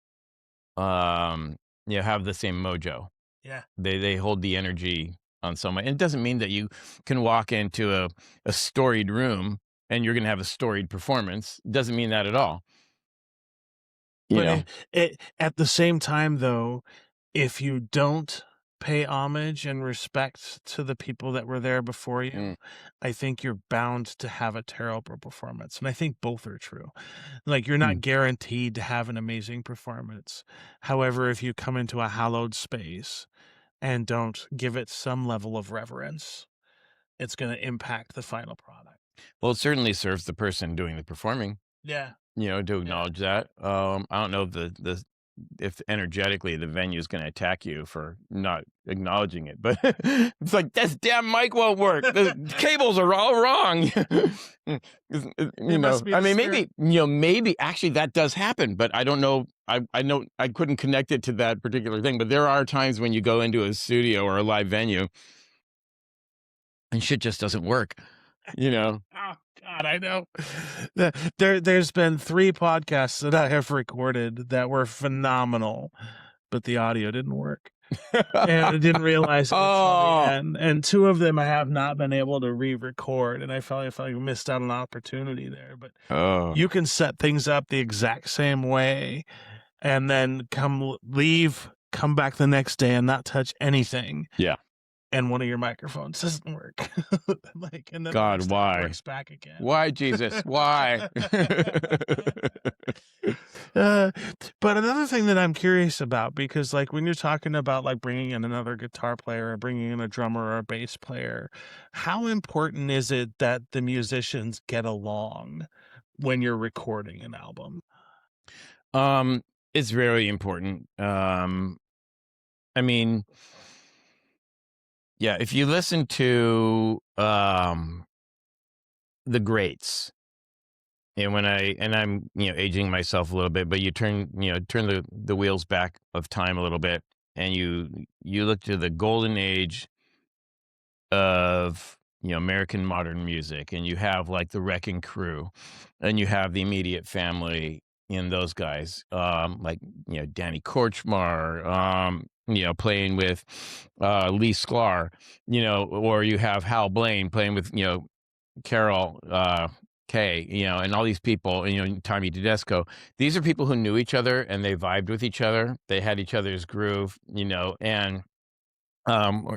Speaker 2: have the same mojo.
Speaker 1: Yeah.
Speaker 2: They hold the energy on someone. And it doesn't mean that you can walk into a storied room and you're going to have a storied performance. It doesn't mean that at all.
Speaker 1: But at the same time, though, if you don't pay homage and respect to the people that were there before you, I think you're bound to have a terrible performance. And I think both are true. Like, you're not guaranteed to have an amazing performance. However, if you come into a hallowed space and don't give it some level of reverence, it's going to impact the final product.
Speaker 2: Well, it certainly serves the person doing the performing.
Speaker 1: Yeah.
Speaker 2: To acknowledge that. I don't know if energetically the venue is going to attack you for not acknowledging it, but it's like, this damn mic won't work. The cables are all wrong. I mean, maybe actually that does happen, but I don't know. I know I couldn't connect it to that particular thing, but there are times when you go into a studio or a live venue and shit just doesn't work.
Speaker 1: Oh God, I know. There's been 3 podcasts that I have recorded that were phenomenal, but the audio didn't work. And I didn't realize it until the end. And 2 of them I have not been able to re-record, and I felt like I missed out on an opportunity there. But you can set things up the exact same way, and then come back the next day and not touch anything.
Speaker 2: Yeah.
Speaker 1: and one of your microphones doesn't work. Like, and then the
Speaker 2: God,
Speaker 1: next time it
Speaker 2: why?
Speaker 1: works back again.
Speaker 2: Why, Jesus? Why?
Speaker 1: Uh, but another thing that I'm curious about, because like when you're talking about like bringing in another guitar player or bringing in a drummer or a bass player, how important is it that the musicians get along when you're recording an album?
Speaker 2: Um, it's very important. I mean, yeah, if you listen to the greats, and I'm aging myself a little bit, but you turn the wheels back of time a little bit, and you look to the golden age of American modern music, and you have like the Wrecking Crew, and you have the Immediate Family in those guys, like Danny Korchmar, playing with Lee Sklar, or you have Hal Blaine playing with Carol Kay, and all these people, and Tommy Tedesco. These are people who knew each other and they vibed with each other. They had each other's groove, and um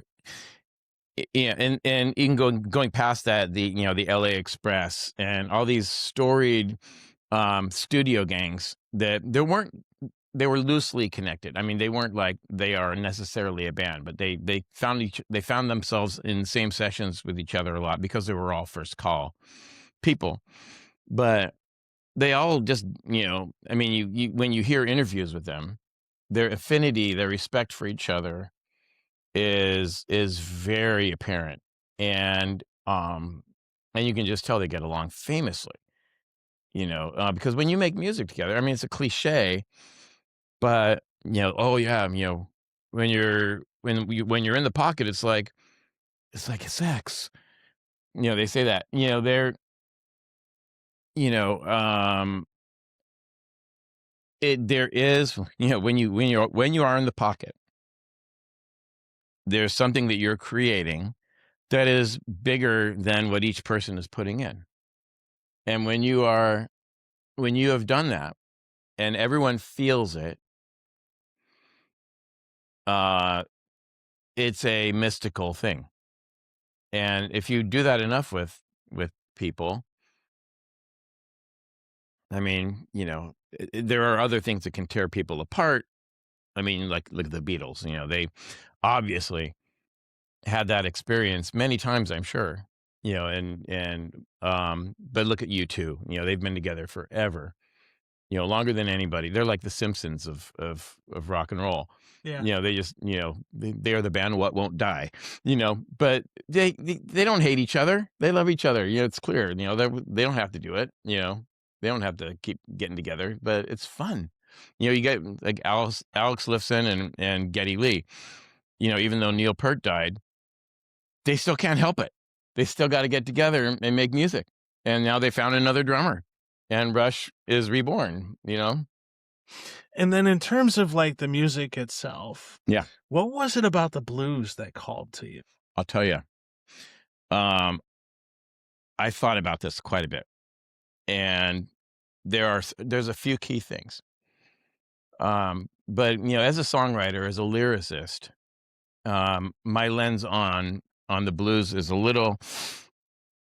Speaker 2: yeah, and even going past that, the LA Express and all these storied studio gangs that they were loosely connected. I mean, they weren't like they are necessarily a band, but they found themselves in the same sessions with each other a lot because they were all first call people. But they all just, I mean, you when you hear interviews with them, their affinity, their respect for each other is very apparent, and and you can just tell they get along famously, because when you make music together, I mean, it's a cliche, but oh yeah, when you're in the pocket, it's like sex. They say that. You know, um, there is, when you are in the pocket, there's something that you're creating that is bigger than what each person is putting in. And when you have done that and everyone feels it, uh, it's a mystical thing. And if you do that enough with people, I mean, there are other things that can tear people apart. I mean, like look at the Beatles. They obviously had that experience many times, I'm sure. But look at you two. They've been together forever. Longer than anybody. They're like the Simpsons of rock and roll.
Speaker 1: Yeah.
Speaker 2: They just, they are the band what won't die. But they don't hate each other. They love each other. It's clear. They don't have to do it. They don't have to keep getting together, but it's fun. You get like Alex Lifeson and Geddy Lee. Even though Neil Peart died, they still can't help it. They still got to get together and make music. And now they found another drummer, and Rush is reborn.
Speaker 1: And then in terms of like the music itself,
Speaker 2: Yeah,
Speaker 1: what was it about the blues that called to you?
Speaker 2: I'll tell you. Um, I thought about this quite a bit, and there's a few key things. But as a songwriter, as a lyricist, my lens on the blues is a little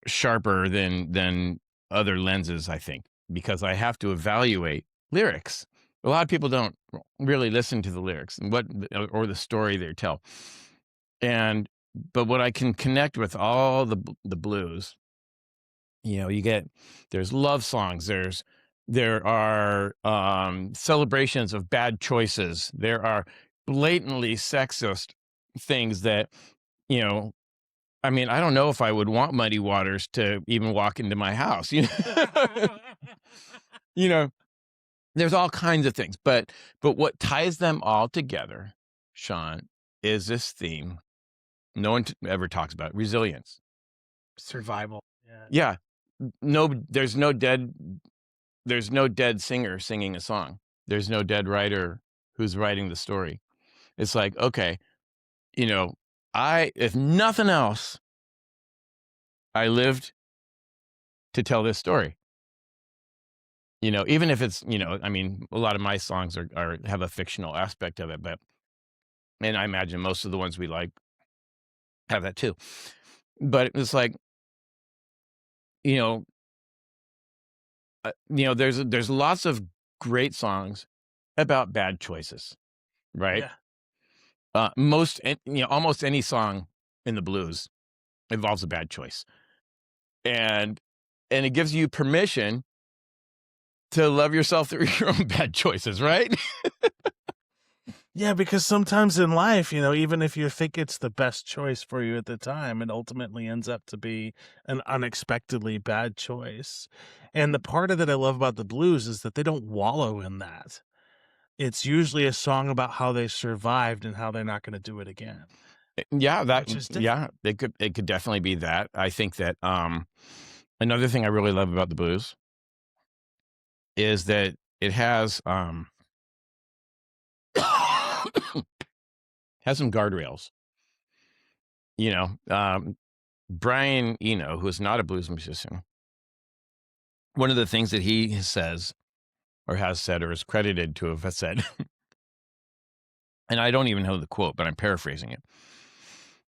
Speaker 2: sharper than other lenses, I think, because I have to evaluate lyrics. A lot of people don't really listen to the lyrics and or the story they tell. And but what I can connect with all the blues, there's love songs, there are celebrations of bad choices, there are blatantly sexist things that you know I mean, I don't know if I would want Muddy Waters to even walk into my house, you know, there's all kinds of things, but what ties them all together, Shawn, is this theme. No one ever talks about resilience.
Speaker 1: Survival. Yeah.
Speaker 2: Yeah, no, there's no dead singer singing a song. There's no dead writer who's writing the story. It's like, okay, you know, if nothing else, I lived to tell this story. Even if it's, I mean, a lot of my songs have a fictional aspect of it, and I imagine most of the ones we like have that too. But it's like, you know, there's lots of great songs about bad choices, right?
Speaker 1: Yeah.
Speaker 2: Almost any song in the blues involves a bad choice, and it gives you permission to love yourself through your own bad choices, right?
Speaker 1: Yeah, because sometimes in life, even if you think it's the best choice for you at the time, it ultimately ends up to be an unexpectedly bad choice. And the part of it I love about the blues is that they don't wallow in that. It's usually a song about how they survived and how they're not going to do it again,
Speaker 2: Yeah,
Speaker 1: which is different.
Speaker 2: it could definitely be that. I think that another thing I really love about the blues is that it has some guardrails. You know, Brian Eno, who is not a blues musician, one of the things that he says or has said or is credited to have said, and I don't even know the quote, but I'm paraphrasing it.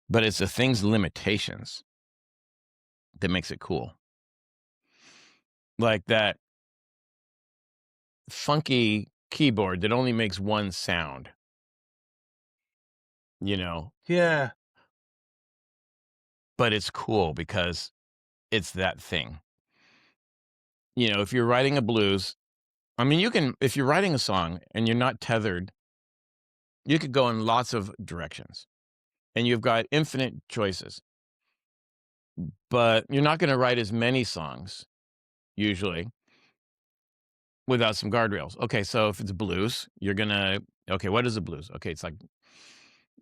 Speaker 2: But it's the thing's limitations that makes it cool. Like that funky keyboard that only makes one sound, you know,
Speaker 1: Yeah.
Speaker 2: but it's cool because it's that thing. If you're writing a blues, I mean, if you're writing a song and you're not tethered, you could go in lots of directions and you've got infinite choices, but you're not going to write as many songs usually without some guardrails. Okay. So if it's blues, okay, what is a blues? Okay. It's like,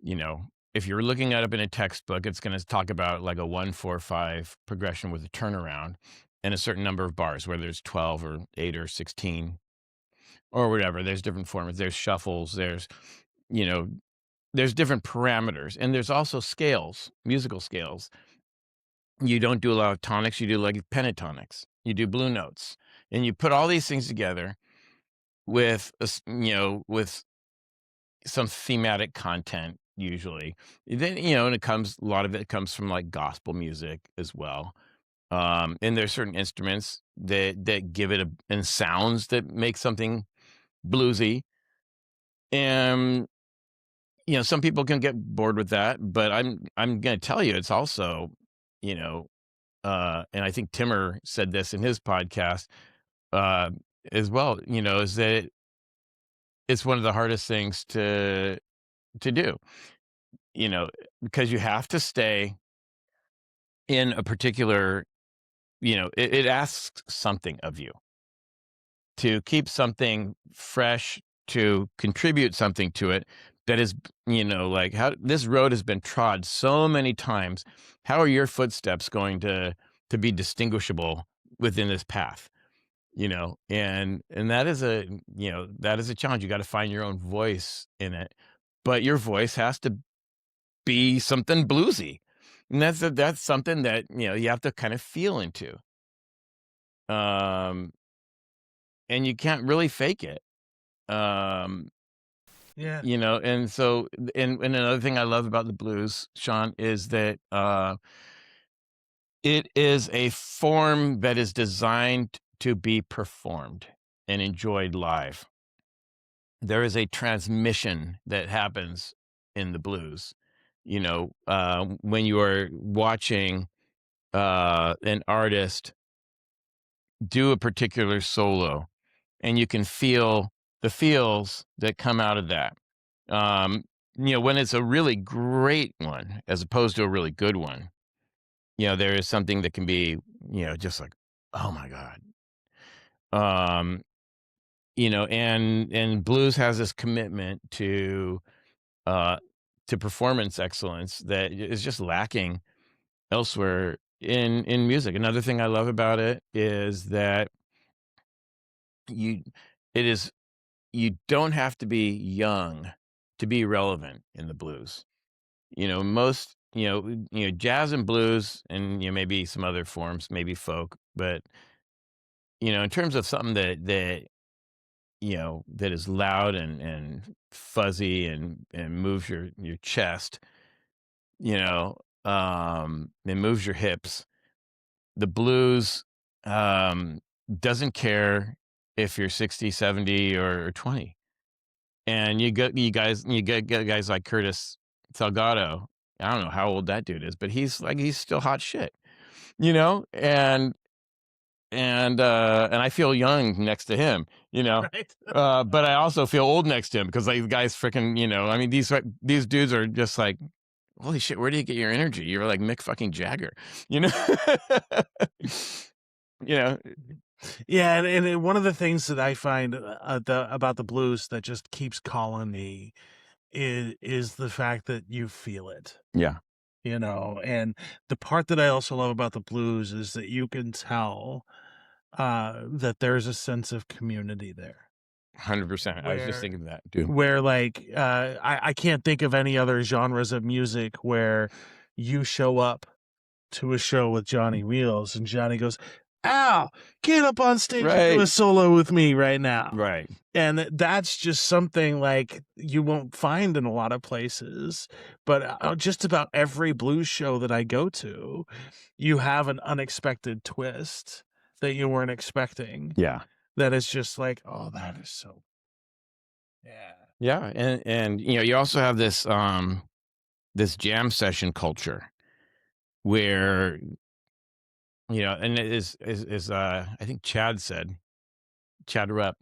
Speaker 2: you know, if you're looking it up in a textbook, it's going to talk about like a 1-4-5 progression with a turnaround and a certain number of bars, whether it's 12 or 8 or 16 or whatever. There's different formats. There's shuffles. You know, there's different parameters, and there's also scales, musical scales. You don't do a lot of tonics. You do like pentatonics. You do blue notes, and you put all these things together with with some thematic content usually. Then and a lot of it comes from like gospel music as well. And there's certain instruments that give it and sounds that make something bluesy. And some people can get bored with that, but I'm gonna tell you, it's also, you know, and I think Timmer said this in his podcast uh, as well. Is that it's one of the hardest things to do. You know, because you have to stay in a particular. It asks something of you to keep something fresh, to contribute something to it that is, like how this road has been trod so many times. How are your footsteps going to be distinguishable within this path? And that is a challenge. You got to find your own voice in it, but your voice has to be something bluesy, and that's something that you have to kind of feel into. Um, and you can't really fake it. Um,
Speaker 1: Yeah.
Speaker 2: and so and another thing I love about the blues, Shawn, is that it is a form that is designed to be performed and enjoyed live. There is a transmission that happens in the blues. When you are watching an artist do a particular solo, and you can feel the feels that come out of that. Um, when it's a really great one, as opposed to a really good one, there is something that can be, just like, oh my God. Um, and blues has this commitment uh, to performance excellence that is just lacking elsewhere in music. Another thing I love about it is that you, it is you don't have to be young to be relevant in the blues. Most, jazz and blues and, maybe some other forms, maybe folk, but, in terms of something that is loud and fuzzy and moves your chest, It moves your hips. The blues doesn't care if you're 60, 70, or 20. And you get guys like Curtis Salgado. I don't know how old that dude is, but he's still hot shit, you know? And I feel young next to him, you know?
Speaker 1: Right.
Speaker 2: But I also feel old next to him because like the guy's freaking, I mean, these dudes are just like, holy shit, where do you get your energy? You're like Mick fucking Jagger, you know? you know,
Speaker 1: Yeah, and one of the things that I find about the blues that just keeps calling me is the fact that you feel it,
Speaker 2: yeah,
Speaker 1: and the part that I also love about the blues is that you can tell that there's a sense of community there
Speaker 2: 100%. I was just
Speaker 1: where
Speaker 2: thinking that too.
Speaker 1: like I can't think of any other genres of music where you show up to a show with Johnny Wheels and Johnny goes, "Ow, get up on stage and do
Speaker 2: Right.
Speaker 1: a solo with me right now."
Speaker 2: Right.
Speaker 1: And that's just something like you won't find in a lot of places, but just about every blues show that I go to, you have an unexpected twist that you weren't expecting.
Speaker 2: Yeah.
Speaker 1: That is just like, oh, that is so, yeah.
Speaker 2: Yeah. And you also have this jam session culture where, and it is I think Chad Rupp,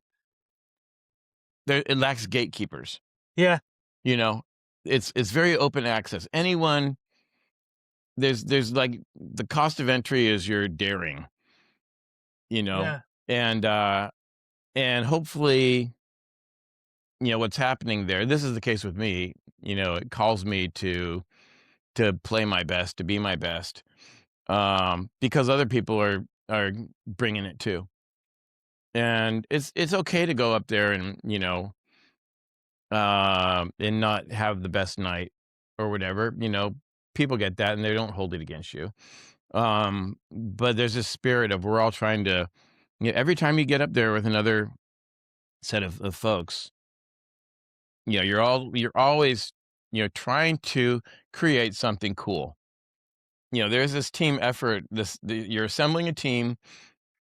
Speaker 2: there it lacks gatekeepers.
Speaker 1: Yeah,
Speaker 2: You know, it's very open access. Anyone there's like the cost of entry is your daring, you know,
Speaker 1: yeah.
Speaker 2: and hopefully, what's happening there. This is the case with me. It calls me to play my best, to be my best, because other people are bringing it too, and it's okay to go up there and and not have the best night or whatever. People get that and they don't hold it against you. But there's this spirit of we're all trying to, every time you get up there with another set of folks, you're always, trying to create something cool. There's this team effort, you're assembling a team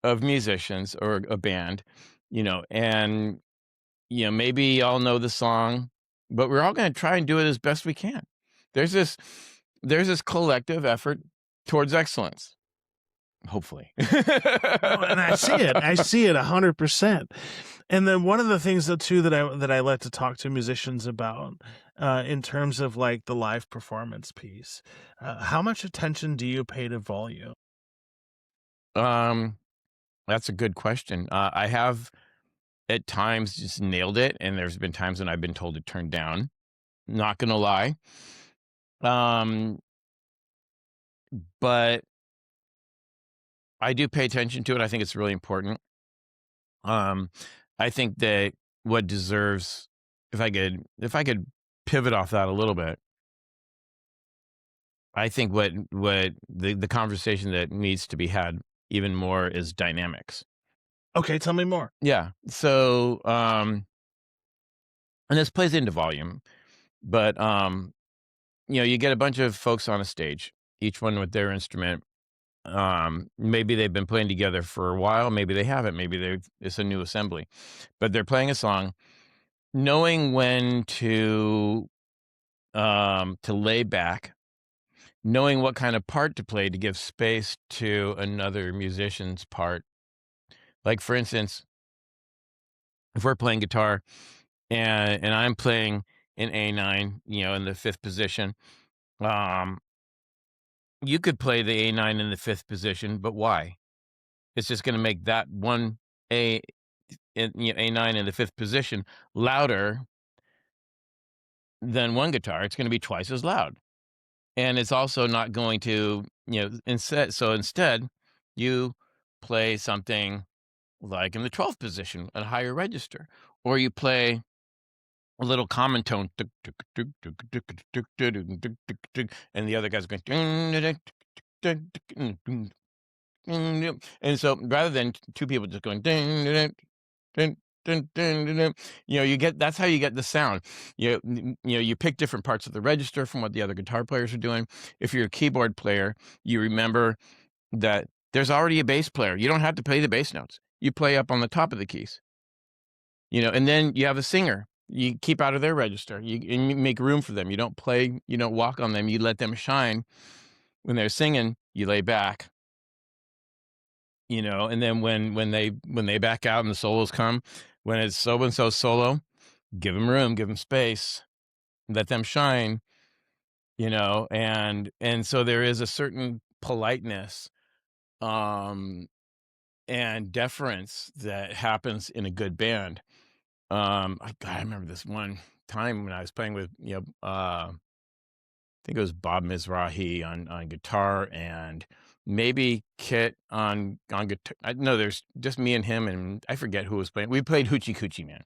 Speaker 2: of musicians or a band, and maybe y'all know the song, but we're all going to try and do it as best we can. There's this there's this collective effort towards excellence, hopefully.
Speaker 1: No, and I see it. I see it 100%. And then one of the things though too that I like to talk to musicians about, in terms of like the live performance piece, how much attention do you pay to volume?
Speaker 2: um, that's a good question. I have at times just nailed it, and there's been times when I've been told to turn down. Not gonna lie. Um, but I do pay attention to it. I think it's really important. Um, I think that what deserves, if I could pivot off that a little bit, I think what the conversation that needs to be had even more is dynamics.
Speaker 1: Okay, tell me more.
Speaker 2: Yeah. So, and this plays into volume, but you get a bunch of folks on a stage, each one with their instrument. Maybe they've been playing together for a while, maybe they haven't, maybe it's a new assembly, but they're playing a song, knowing when to lay back, knowing what kind of part to play to give space to another musician's part. Like for instance, if we're playing guitar and I'm playing an A9, in the fifth position, um, you could play the A9 in the fifth position, but why? It's just going to make that one A A9 in the fifth position louder than one guitar. It's going to be twice as loud. And it's also not going to, instead, you play something like in the 12th position, a higher register, or you play a little common tone, tuk, tuk, tuk, tuk, tuk, tuk, tuk, tuk, tuk, tuk, and the other guy's going, and so rather than two people just going, dun, dun, dun, dun. You get that's how you get the sound. You pick different parts of the register from what the other guitar players are doing. If you're a keyboard player, you remember that there's already a bass player. You don't have to play the bass notes. You play up on the top of the keys. And then you have a singer. You keep out of their register. You make room for them. You don't play, you don't walk on them. You let them shine. When they're singing, you lay back. And then when they back out and the solos come, when it's so and so solo, give them room, give them space, let them shine. And so there is a certain politeness um and deference that happens in a good band. I remember this one time when I was playing with, I think it was Bob Mizrahi on guitar and maybe Kit on guitar. No, there's just me and him, and I forget who was playing. We played Hoochie Coochie Man,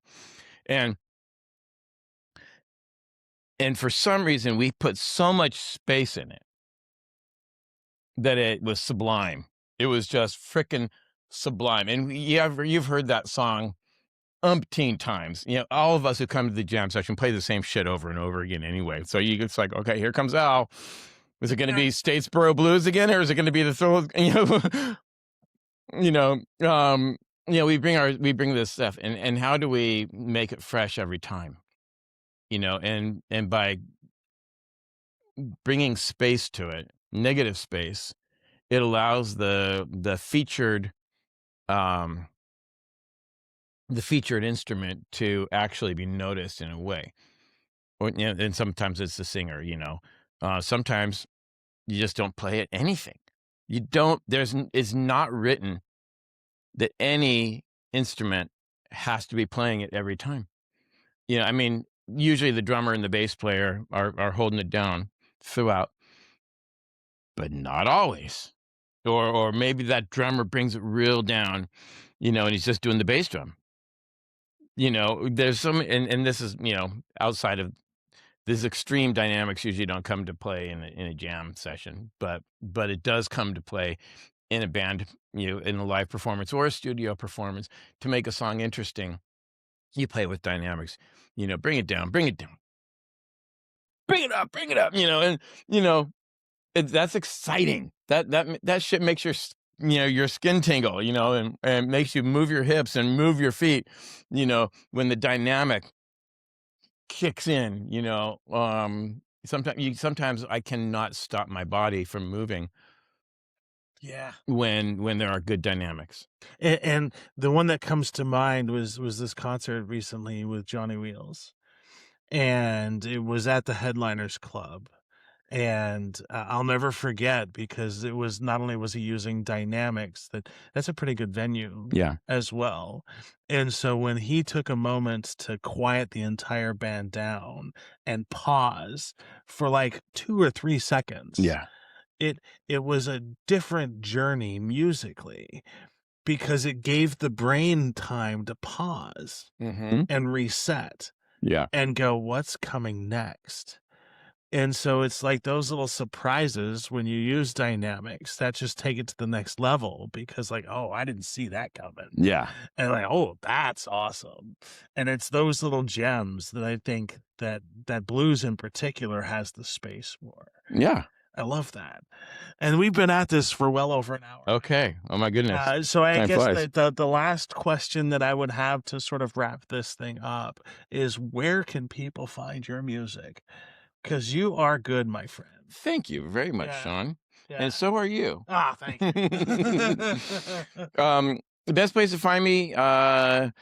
Speaker 2: and for some reason we put so much space in it that it was sublime. It was just freaking sublime. And you've heard that song umpteen times. All of us who come to the jam session play the same shit over and over again anyway. So it's like, okay, here comes Al. Is it going to be Statesboro Blues again, or is it going to be the throw? We bring this stuff, and how do we make it fresh every time? And by bringing space to it, negative space, it allows the featured instrument to actually be noticed in a way. And sometimes it's the singer. Sometimes you just don't play it anything. You don't. It's not written that any instrument has to be playing it every time. I mean, usually the drummer and the bass player are holding it down throughout, but not always. Or maybe that drummer brings it real down, and he's just doing the bass drum. There's some, and this is, outside of these extreme dynamics usually don't come to play in a jam session, but it does come to play in a band, in a live performance or a studio performance. To make a song interesting, you play with dynamics. Bring it down, bring it down, bring it up, bring it up. That's exciting. That shit makes your skin tingle. And makes you move your hips and move your feet. When the dynamic kicks in. Sometimes I cannot stop my body from moving.
Speaker 1: Yeah.
Speaker 2: When there are good dynamics.
Speaker 1: And the one that comes to mind was this concert recently with Johnny Wheels, and it was at the Headliners Club. And I'll never forget, because it was not only was he using dynamics, that's a pretty good venue
Speaker 2: Yeah.
Speaker 1: as well. And so when he took a moment to quiet the entire band down and pause for like 2 or 3 seconds,
Speaker 2: Yeah.
Speaker 1: it was a different journey musically, because it gave the brain time to pause and reset
Speaker 2: Yeah.
Speaker 1: and go, what's coming next? And so it's like those little surprises when you use dynamics that just take it to the next level, because like, oh, I didn't see that coming.
Speaker 2: Yeah.
Speaker 1: And like, oh, that's awesome. And it's those little gems that I think that blues in particular has the space for.
Speaker 2: Yeah.
Speaker 1: I love that. And we've been at this for well over an hour.
Speaker 2: Okay. Oh my goodness.
Speaker 1: So I
Speaker 2: Time
Speaker 1: guess
Speaker 2: flies.
Speaker 1: the last question that I would have to sort of wrap this thing up is, where can people find your music? Because you are good, my friend.
Speaker 2: Thank you very much,
Speaker 1: Yeah.
Speaker 2: Shawn.
Speaker 1: Yeah.
Speaker 2: And so are you.
Speaker 1: Thank you.
Speaker 2: The best place to find me online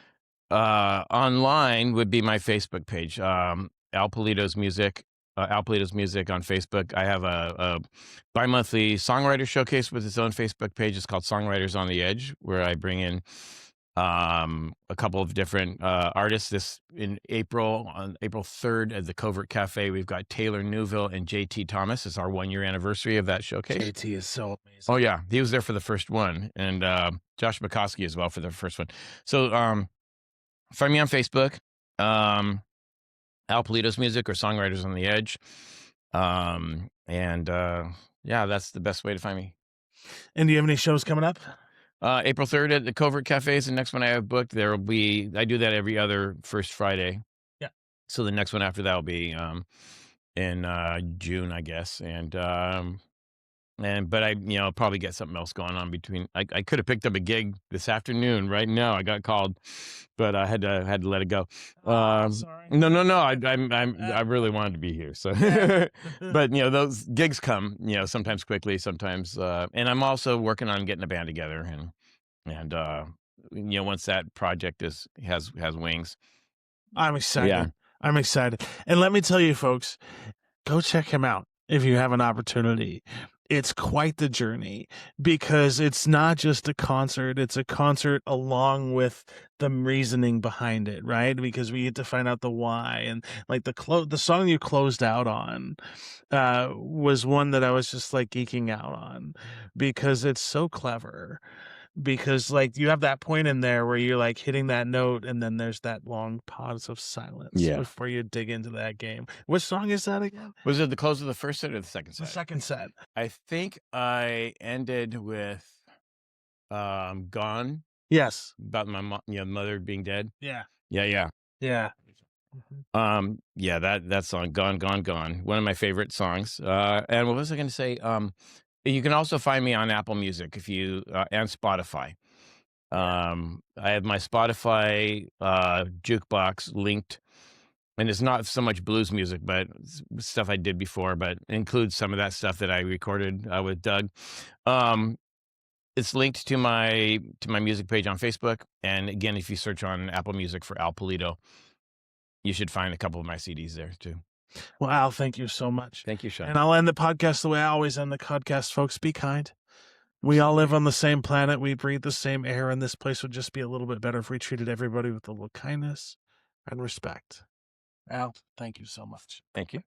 Speaker 2: would be my Facebook page, Al Polito's Music. Al Polito's Music on Facebook. I have a bi-monthly songwriter showcase with its own Facebook page. It's called Songwriters on the Edge, where I bring in a couple of different artists. This in April, on April 3rd at the Covert Cafe, we've got Taylor Newville and JT Thomas. It's our 1-year anniversary of that showcase.
Speaker 1: JT is so amazing.
Speaker 2: Oh yeah, he was there for the first one, and Josh McCoskey as well for the first one. So find me on Facebook, Al Polito's Music or Songwriters on the Edge, yeah, that's the best way to find me.
Speaker 1: And do you have any shows coming up?
Speaker 2: April 3rd at the Covert Cafe is the next one I have booked. I do that every other first Friday.
Speaker 1: Yeah.
Speaker 2: So the next one after that will be in June, I guess. But I'll probably get something else going on between. I could have picked up a gig this afternoon. Right now, I got called, but I had to let it go.
Speaker 1: Sorry.
Speaker 2: No, no, no. I really wanted to be here. So, but those gigs come. Sometimes quickly, sometimes. And I'm also working on getting a band together, and once that project has wings.
Speaker 1: I'm excited.
Speaker 2: Yeah.
Speaker 1: I'm excited. And let me tell you, folks, go check him out if you have an opportunity. It's quite the journey because it's not just a concert, it's a concert along with the reasoning behind it, right? Because we get to find out the why. And like the song you closed out on was one that I was just like geeking out on because it's so clever. Because like you have that point in there where you're like hitting that note and then there's that long pause of silence before you dig into that game. What song is that again?
Speaker 2: Was it the close of the first set or the second set?
Speaker 1: The second set.
Speaker 2: I think I ended with Gone,
Speaker 1: Yes.
Speaker 2: about my mother being dead.
Speaker 1: Yeah.
Speaker 2: Yeah.
Speaker 1: Yeah.
Speaker 2: Yeah, that song, Gone, Gone, Gone, one of my favorite songs. And what was I gonna say? You can also find me on Apple Music if you and Spotify. I have my Spotify jukebox linked, and it's not so much blues music, but stuff I did before, but includes some of that stuff that I recorded with Doug. It's linked to my music page on Facebook, and again, if you search on Apple Music for Al Polito, you should find a couple of my CDs there too.
Speaker 1: Well, Al, thank you so much.
Speaker 2: Thank you, Shawn.
Speaker 1: And I'll end the podcast the way I always end the podcast, folks. Be kind. We all live on the same planet. We breathe the same air, and this place would just be a little bit better if we treated everybody with a little kindness and respect. Al, thank you so much.
Speaker 2: Thank you.